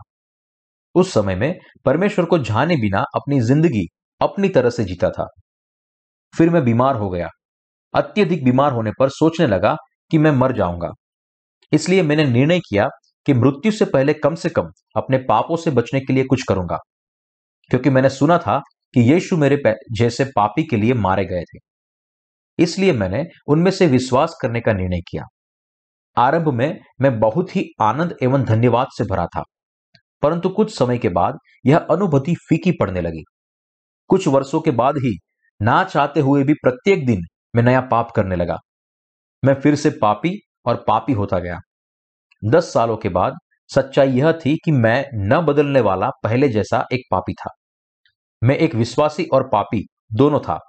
A: उस समय में परमेश्वर को जाने बिना अपनी जिंदगी अपनी तरह से जीता था। फिर मैं बीमार हो गया। अत्यधिक बीमार होने पर सोचने लगा कि मैं मर जाऊंगा। इसलिए मैंने निर्णय किया कि मृत्यु से पहले कम से कम अपने पापों से बचने के लिए कुछ करूंगा, क्योंकि मैंने सुना था कि यीशु मेरे जैसे पापी के लिए मारे गए थे। इसलिए मैंने उनमें से विश्वास करने का निर्णय किया। आरंभ में मैं बहुत ही आनंद एवं धन्यवाद से भरा था, परंतु कुछ समय के बाद यह अनुभूति फीकी पड़ने लगी। कुछ वर्षों के बाद ही ना चाहते हुए भी प्रत्येक दिन मैं नया पाप करने लगा। मैं फिर से पापी और पापी होता गया। 10 सालों के बाद सच्चाई यह थी कि मैं न बदलने वाला पहले जैसा एक पापी था। मैं एक विश्वासी और पापी दोनों था।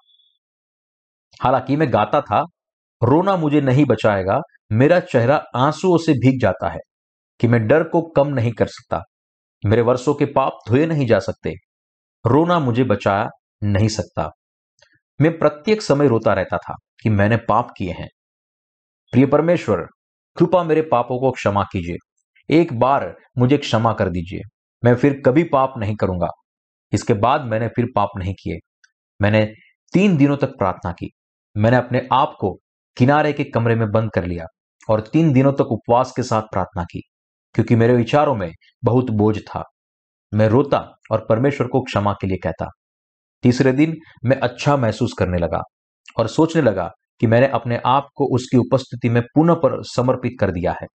A: हालांकि मैं गाता था, रोना मुझे नहीं बचाएगा, मेरा चेहरा आंसुओं से भीग जाता है कि मैं डर को कम नहीं कर सकता, मेरे वर्षों के पाप धोए नहीं जा सकते, रोना मुझे बचा नहीं सकता। मैं प्रत्येक समय रोता रहता था कि मैंने पाप किए हैं। प्रिय परमेश्वर, कृपा मेरे पापों को क्षमा कीजिए। एक बार मुझे क्षमा कर दीजिए। मैं फिर कभी पाप नहीं करूंगा। इसके बाद मैंने फिर पाप नहीं किए। मैंने 3 दिनों तक प्रार्थना की। मैंने अपने आप को किनारे के कमरे में बंद कर लिया और 3 दिनों तक उपवास के साथ प्रार्थना की, क्योंकि मेरे विचारों में बहुत बोझ था। मैं रोता और परमेश्वर को क्षमा के लिए कहता। तीसरे दिन मैं अच्छा महसूस करने लगा और सोचने लगा कि मैंने अपने आप को उसकी उपस्थिति में पुनः पर समर्पित कर दिया है।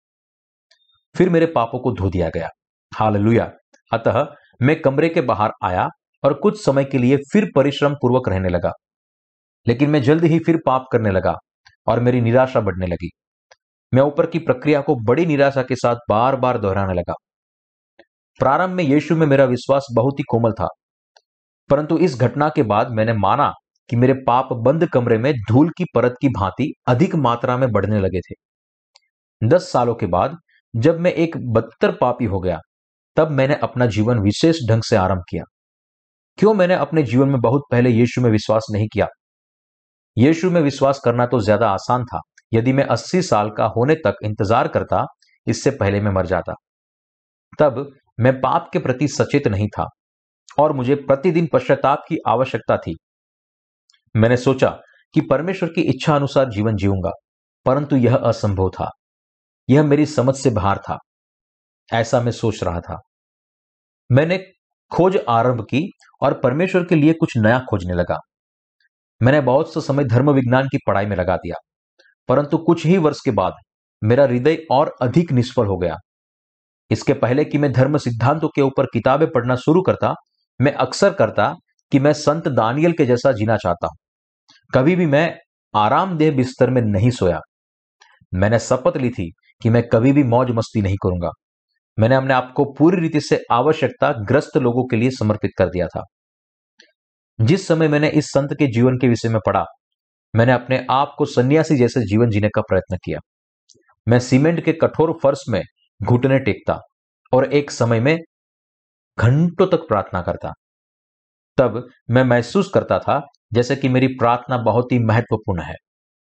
A: फिर मेरे पापों को धो दिया गया। हालेलुया। अतः मैं कमरे के बाहर आया और कुछ समय के लिए फिर परिश्रम पूर्वक रहने लगा, लेकिन मैं जल्द ही फिर पाप करने लगा और मेरी निराशा बढ़ने लगी। मैं ऊपर की प्रक्रिया को बड़ी निराशा के साथ बार बार दोहराने लगा। प्रारंभ में यीशु में मेरा विश्वास बहुत ही कोमल था, परंतु इस घटना के बाद मैंने माना कि मेरे पाप बंद कमरे में धूल की परत की भांति अधिक मात्रा में बढ़ने लगे थे। 10 सालों के बाद जब मैं एक बदतर पापी हो गया, तब मैंने अपना जीवन विशेष ढंग से आरंभ किया। क्यों मैंने अपने जीवन में बहुत पहले यीशु में विश्वास नहीं किया? यीशु में विश्वास करना तो ज्यादा आसान था। यदि मैं 80 साल का होने तक इंतजार करता, इससे पहले मैं मर जाता। तब मैं पाप के प्रति सचेत नहीं था और मुझे प्रतिदिन पश्चाताप की आवश्यकता थी। मैंने सोचा कि परमेश्वर की इच्छा अनुसार जीवन जीऊंगा, परंतु यह असंभव था। यह मेरी समझ से बाहर था। ऐसा मैं सोच रहा था। मैंने खोज आरंभ की और परमेश्वर के लिए कुछ नया खोजने लगा। मैंने बहुत सा समय धर्म विज्ञान की पढ़ाई में लगा दिया, परंतु कुछ ही वर्ष के बाद मेरा हृदय और अधिक निष्फल हो गया। इसके पहले कि मैं धर्म सिद्धांतों के ऊपर किताबें पढ़ना शुरू करता, मैं अक्सर करता कि मैं संत दानियल के जैसा जीना चाहता हूं। कभी भी मैं आरामदेह बिस्तर में नहीं सोया। मैंने शपथ ली थी कि मैं कभी भी मौज मस्ती नहीं करूंगा। मैंने अपने आप को पूरी रीति से आवश्यकता ग्रस्त लोगों के लिए समर्पित कर दिया था। जिस समय मैंने इस संत के जीवन के विषय में पढ़ा, मैंने अपने आप को सन्यासी जैसे जीवन जीने का प्रयत्न किया। मैं सीमेंट के कठोर फर्श में घुटने टेकता और एक समय में घंटों तक प्रार्थना करता। तब मैं महसूस करता था जैसे कि मेरी प्रार्थना बहुत ही महत्वपूर्ण है,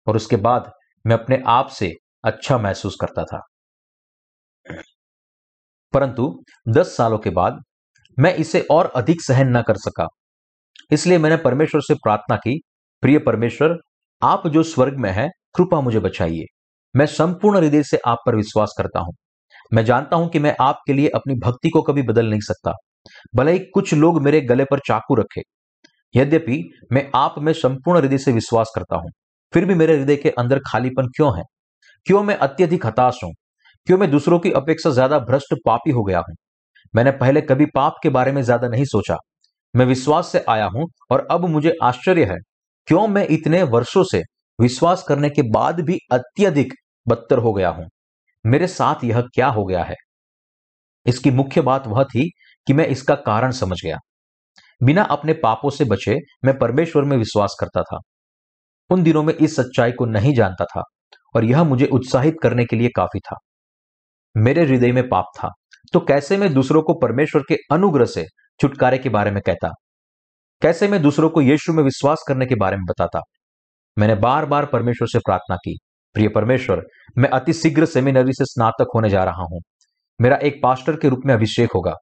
A: और उसके बाद मैं अपने आप से अच्छा महसूस करता था। परंतु 10 सालों के बाद मैं इसे और अधिक सहन न कर सका। इसलिए मैंने परमेश्वर से प्रार्थना की, प्रिय परमेश्वर, आप जो स्वर्ग में हैं, कृपा मुझे बचाइए। मैं संपूर्ण हृदय से आप पर विश्वास करता हूं। मैं जानता हूं कि मैं आपके लिए अपनी भक्ति को कभी बदल नहीं सकता, भले ही कुछ लोग मेरे गले पर चाकू रखे। यद्यपि मैं आप में संपूर्ण हृदय से विश्वास करता हूं, फिर भी मेरे हृदय के अंदर खालीपन क्यों है? क्यों मैं अत्यधिक हताश हूं? क्यों मैं दूसरों की अपेक्षा ज्यादा भ्रष्ट पापी हो गया हूं? मैंने पहले कभी पाप के बारे में ज्यादा नहीं सोचा। मैं विश्वास से आया हूं और अब मुझे आश्चर्य है, क्यों मैं इतने वर्षों से विश्वास करने के बाद भी अत्यधिक बदतर हो गया हूं। मेरे साथ यह क्या हो गया है? इसकी मुख्य बात वह थी कि मैं इसका कारण समझ गया। बिना अपने पापों से बचे मैं परमेश्वर में विश्वास करता था। उन दिनों में इस सच्चाई को नहीं जानता था और यह मुझे उत्साहित करने के लिए काफी था। मेरे हृदय में पाप था, तो कैसे मैं दूसरों को परमेश्वर के अनुग्रह से छुटकारे के बारे में कहता? कैसे मैं दूसरों को यीशु में विश्वास करने के बारे में बताता? मैंने बार बार परमेश्वर से प्रार्थना की, प्रिय परमेश्वर, मैं अति शीघ्र सेमिनरी से स्नातक होने जा रहा हूं। मेरा एक पास्टर के रूप में अभिषेक होगा,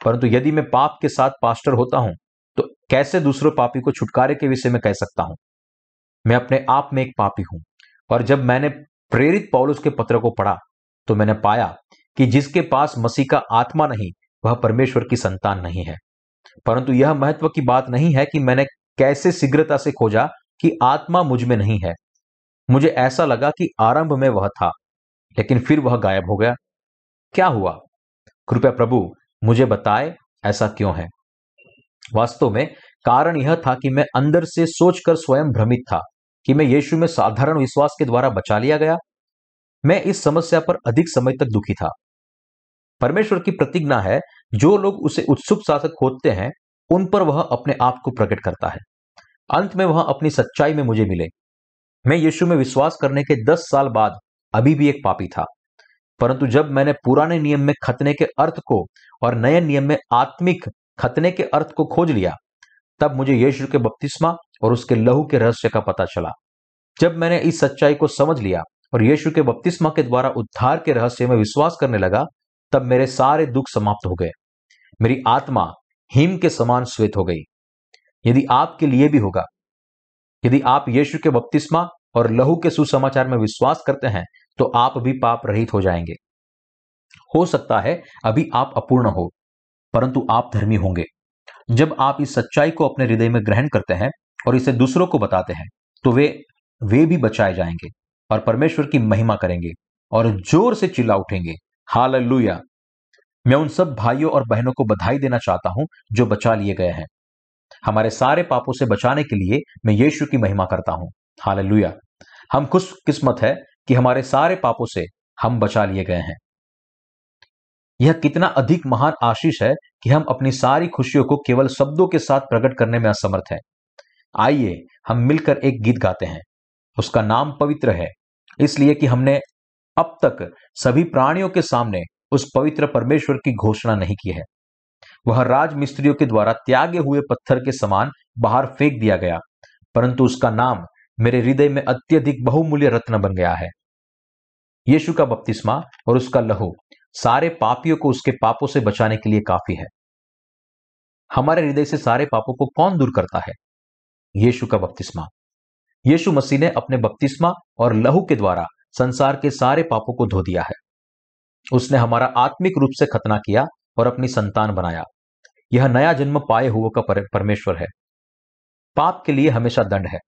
A: परंतु यदि मैं पाप के साथ पास्टर होता हूं, तो कैसे दूसरों पापी को छुटकारे के विषय में कह सकता हूं? मैं अपने आप में एक पापी हूं। और जब मैंने प्रेरित पौलुस के पत्र को पढ़ा, तो मैंने पाया कि जिसके पास मसीह का आत्मा नहीं, वह परमेश्वर की संतान नहीं है। परंतु यह महत्व की बात नहीं है कि मैंने कैसे शीघ्रता से खोजा कि आत्मा मुझ में नहीं है। मुझे ऐसा लगा कि आरंभ में वह था, लेकिन फिर वह गायब हो गया। क्या हुआ? कृपया प्रभु मुझे बताए, ऐसा क्यों है? वास्तव में कारण यह था कि मैं अंदर से सोचकर स्वयं भ्रमित था कि मैं यीशु में साधारण विश्वास के द्वारा बचा लिया गया। मैं इस समस्या पर अधिक समय तक दुखी था। परमेश्वर की प्रतिज्ञा है, जो लोग उसे उत्सुक शासक खोजते हैं, उन पर वह अपने आप को प्रकट करता है। अंत में वह अपनी सच्चाई में मुझे मिले। मैं यीशु में विश्वास करने के 10 साल बाद अभी भी एक पापी था, परंतु जब मैंने पुराने नियम में खतने के अर्थ को और नए नियम में आत्मिक खतने के अर्थ को खोज लिया, तब मुझे यीशु के बपतिस्मा और उसके लहू के रहस्य का पता चला। जब मैंने इस सच्चाई को समझ लिया और यीशु के बपतिस्मा के द्वारा उद्धार के रहस्य में विश्वास करने लगा, तब मेरे सारे दुख समाप्त हो गए। मेरी आत्मा हिम के समान श्वेत हो गई। यदि आपके लिए भी होगा, यदि आप यीशु के बपतिस्मा और लहू के सुसमाचार में विश्वास करते हैं, तो आप भी पाप रहित हो जाएंगे। हो सकता है अभी आप अपूर्ण हो, परंतु आप धर्मी होंगे। जब आप इस सच्चाई को अपने हृदय में ग्रहण करते हैं और इसे दूसरों को बताते हैं, तो वे भी बचाए जाएंगे और परमेश्वर की महिमा करेंगे और जोर से चिल्ला उठेंगे, हालेलुया। मैं उन सब भाइयों और बहनों को बधाई देना चाहता हूं जो बचा लिए गए हैं। हमारे सारे पापों से बचाने के लिए मैं यीशु की महिमा करता हूं, हालेलुया। हम खुशकिस्मत है कि हमारे सारे पापों से हम बचा लिए गए हैं। यह कितना अधिक महान आशीष है कि हम अपनी सारी खुशियों को केवल शब्दों के साथ प्रकट करने में असमर्थ हैं। आइए हम मिलकर एक गीत गाते हैं। उसका नाम पवित्र है, इसलिए कि हमने अब तक सभी प्राणियों के सामने उस पवित्र परमेश्वर की घोषणा नहीं की है। वह राज मिस्त्रियों के द्वारा त्यागे हुए पत्थर के समान बाहर फेंक दिया गया, परंतु उसका नाम मेरे हृदय में अत्यधिक बहुमूल्य रत्न बन गया है। यीशु का बपतिस्मा और उसका लहू सारे पापियों को उसके पापों से बचाने के लिए काफी है। हमारे हृदय से सारे पापों को कौन दूर करता है? यीशु का बपतिस्मा। यीशु मसीह ने अपने बपतिस्मा और लहू के द्वारा संसार के सारे पापों को धो दिया है। उसने हमारा आत्मिक रूप से खतना किया और अपनी संतान बनाया। यह नया जन्म पाए हुए का परमेश्वर है। पाप के लिए हमेशा दंड है,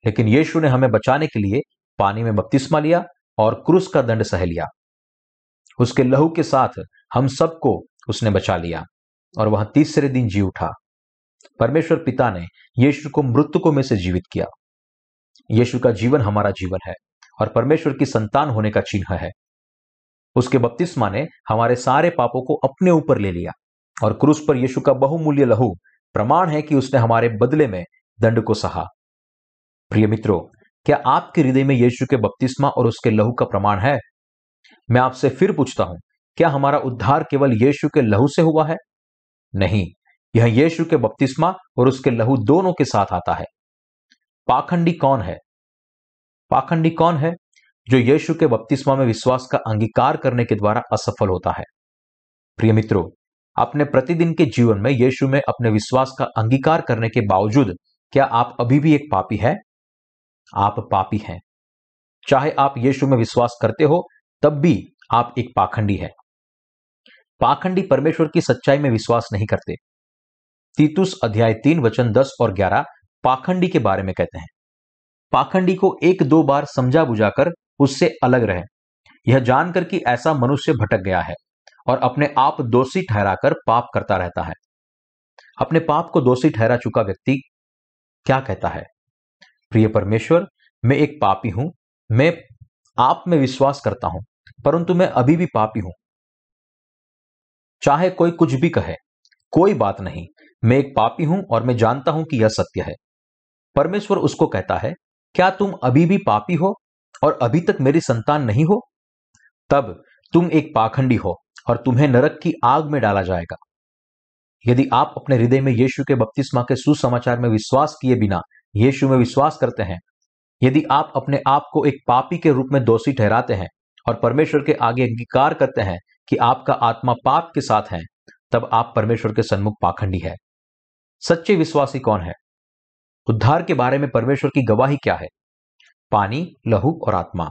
A: लेकिन यीशु ने हमें बचाने के लिए पानी में बपतिस्मा लिया और क्रूस का दंड सह लिया। उसके लहू के साथ हम सबको उसने बचा लिया और वह तीसरे दिन जी उठा। परमेश्वर पिता ने यीशु को मृतकों में से जीवित किया। यीशु का जीवन हमारा जीवन है और परमेश्वर की संतान होने का चिन्ह है। उसके बपतिस्मा ने हमारे सारे पापों को अपने ऊपर ले लिया और क्रूस पर यीशु का बहुमूल्य लहू प्रमाण है कि उसने हमारे बदले में दंड को सहा। प्रिय मित्रों, क्या आपके हृदय में यीशु के बपतिस्मा और उसके लहू का प्रमाण है? मैं आपसे फिर पूछता हूं, क्या हमारा उद्धार केवल यीशु के लहू से हुआ है? नहीं, यह यीशु के बपतिस्मा और उसके लहू दोनों के साथ आता है। पाखंडी कौन है? पाखंडी कौन है जो यीशु के बपतिस्मा में विश्वास का अंगीकार करने के द्वारा असफल होता है? प्रिय मित्रों, अपने प्रतिदिन के जीवन में यीशु में अपने विश्वास का अंगीकार करने के बावजूद क्या आप अभी भी एक पापी हैं? आप पापी हैं। चाहे आप यीशु में विश्वास करते हो, तब भी आप एक पाखंडी है। पाखंडी परमेश्वर की सच्चाई में विश्वास नहीं करते। तीतुस अध्याय 3 वचन 10 और 11 पाखंडी के बारे में कहते हैं। पाखंडी को एक दो बार समझा बुझाकर उससे अलग रहे, यह जानकर कि ऐसा मनुष्य भटक गया है और अपने आप दोषी ठहराकर पाप करता रहता है। अपने पाप को दोषी ठहरा चुका व्यक्ति क्या कहता है? प्रिय परमेश्वर, मैं एक पापी हूं, मैं आप में विश्वास करता हूं, परंतु मैं अभी भी पापी हूं। चाहे कोई कुछ भी कहे, कोई बात नहीं, मैं एक पापी हूं और मैं जानता हूं कि यह सत्य है। परमेश्वर उसको कहता है, क्या तुम अभी भी पापी हो और अभी तक मेरी संतान नहीं हो? तब तुम एक पाखंडी हो और तुम्हें नरक की आग में डाला जाएगा। यदि आप अपने हृदय में यीशु के बपतिस्मा के सुसमाचार में विश्वास किए बिना यीशु में विश्वास करते हैं, यदि आप अपने आप को एक पापी के रूप में दोषी ठहराते हैं और परमेश्वर के आगे अंगीकार करते हैं कि आपका आत्मा पाप के साथ है, तब आप परमेश्वर के सन्मुख पाखंडी है। सच्चे विश्वासी कौन है? उद्धार के बारे में परमेश्वर की गवाही क्या है? पानी, लहू और आत्मा।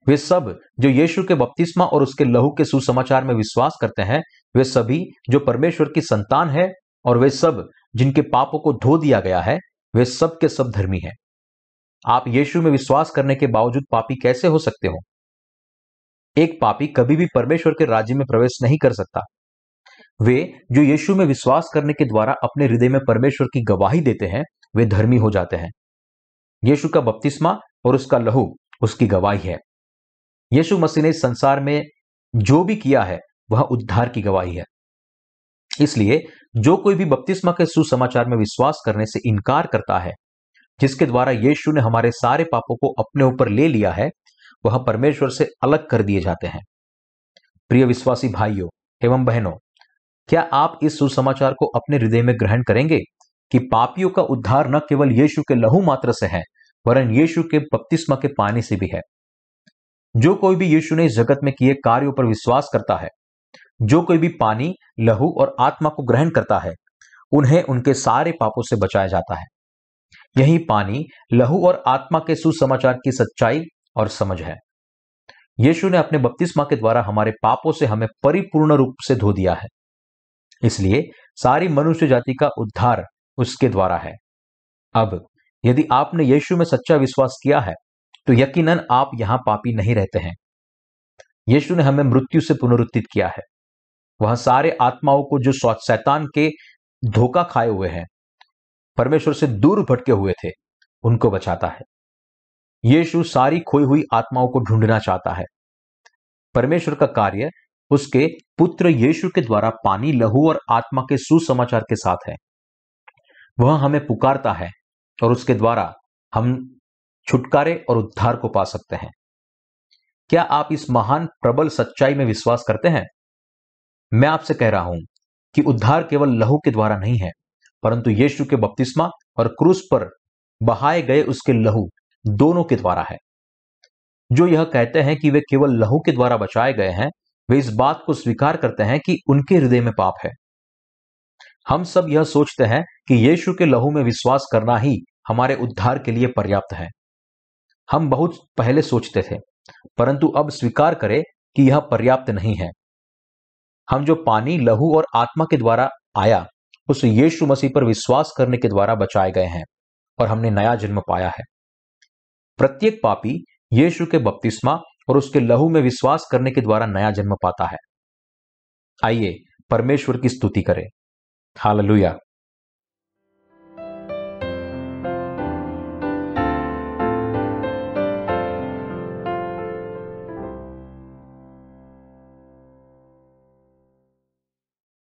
A: वे सब जो यीशु के बपतिस्मा और उसके लहू के सुसमाचार में विश्वास करते हैं, वे सभी जो परमेश्वर की संतान है और वे सब जिनके पापों को धो दिया गया है, वे सब के सब धर्मी हैं। आप यीशु में विश्वास करने के बावजूद पापी कैसे हो सकते हो? एक पापी कभी भी परमेश्वर के राज्य में प्रवेश नहीं कर सकता। वे जो यीशु में विश्वास करने के द्वारा अपने हृदय में परमेश्वर की गवाही देते हैं, वे धर्मी हो जाते हैं। यीशु का बपतिस्मा और उसका लहू उसकी गवाही है। यीशु मसीह ने इस संसार में जो भी किया है, वह उद्धार की गवाही है। इसलिए जो कोई भी बपतिस्मा के सुसमाचार में विश्वास करने से इनकार करता है, जिसके द्वारा यीशु ने हमारे सारे पापों को अपने ऊपर ले लिया है, वह परमेश्वर से अलग कर दिए जाते हैं। प्रिय विश्वासी भाइयों एवं बहनों, क्या आप इस सुसमाचार को अपने हृदय में ग्रहण करेंगे कि पापियों का उद्धार न केवल यीशु के लहू मात्र से है, वरन यीशु के बपतिस्मा के पानी से भी है? जो कोई भी यीशु ने इस जगत में किए कार्यों पर विश्वास करता है, जो कोई भी पानी, लहू और आत्मा को ग्रहण करता है, उन्हें उनके सारे पापों से बचाया जाता है। यही पानी, लहू और आत्मा के सुसमाचार की सच्चाई और समझ है। यीशु ने अपने बपतिस्मा के द्वारा हमारे पापों से हमें परिपूर्ण रूप से धो दिया है। इसलिए सारी मनुष्य जाति का उद्धार उसके द्वारा है। अब यदि आपने यीशु में सच्चा विश्वास किया है तो यकीनन आप यहां पापी नहीं रहते हैं। यीशु ने हमें मृत्यु से पुनरुत्थित किया है। वह सारे आत्माओं को जो शैतान के धोखा खाए हुए हैं, परमेश्वर से दूर भटके हुए थे, उनको बचाता है। यीशु सारी खोई हुई आत्माओं को ढूंढना चाहता है। परमेश्वर का कार्य उसके पुत्र यीशु के द्वारा पानी, लहू और आत्मा के सुसमाचार के साथ है। वह हमें पुकारता है और उसके द्वारा हम छुटकारे और उद्धार को पा सकते हैं। क्या आप इस महान प्रबल सच्चाई में विश्वास करते हैं? मैं आपसे कह रहा हूं कि उद्धार केवल लहू के द्वारा नहीं है, परंतु यीशु के बपतिस्मा और क्रूस पर बहाए गए उसके लहू दोनों के द्वारा है। जो यह कहते हैं कि वे केवल लहू के द्वारा बचाए गए हैं, वे इस बात को स्वीकार करते हैं कि उनके हृदय में पाप है। हम सब यह सोचते हैं कि यीशु के लहू में विश्वास करना ही हमारे उद्धार के लिए पर्याप्त है। हम बहुत पहले सोचते थे, परंतु अब स्वीकार करें कि यह पर्याप्त नहीं है। हम जो पानी, लहू और आत्मा के द्वारा आया, उस यीशु मसीह पर विश्वास करने के द्वारा बचाए गए हैं और हमने नया जन्म पाया है। प्रत्येक पापी यीशु के बपतिस्मा और उसके लहू में विश्वास करने के द्वारा नया जन्म पाता है। आइए परमेश्वर की स्तुति करें। हालेलुया।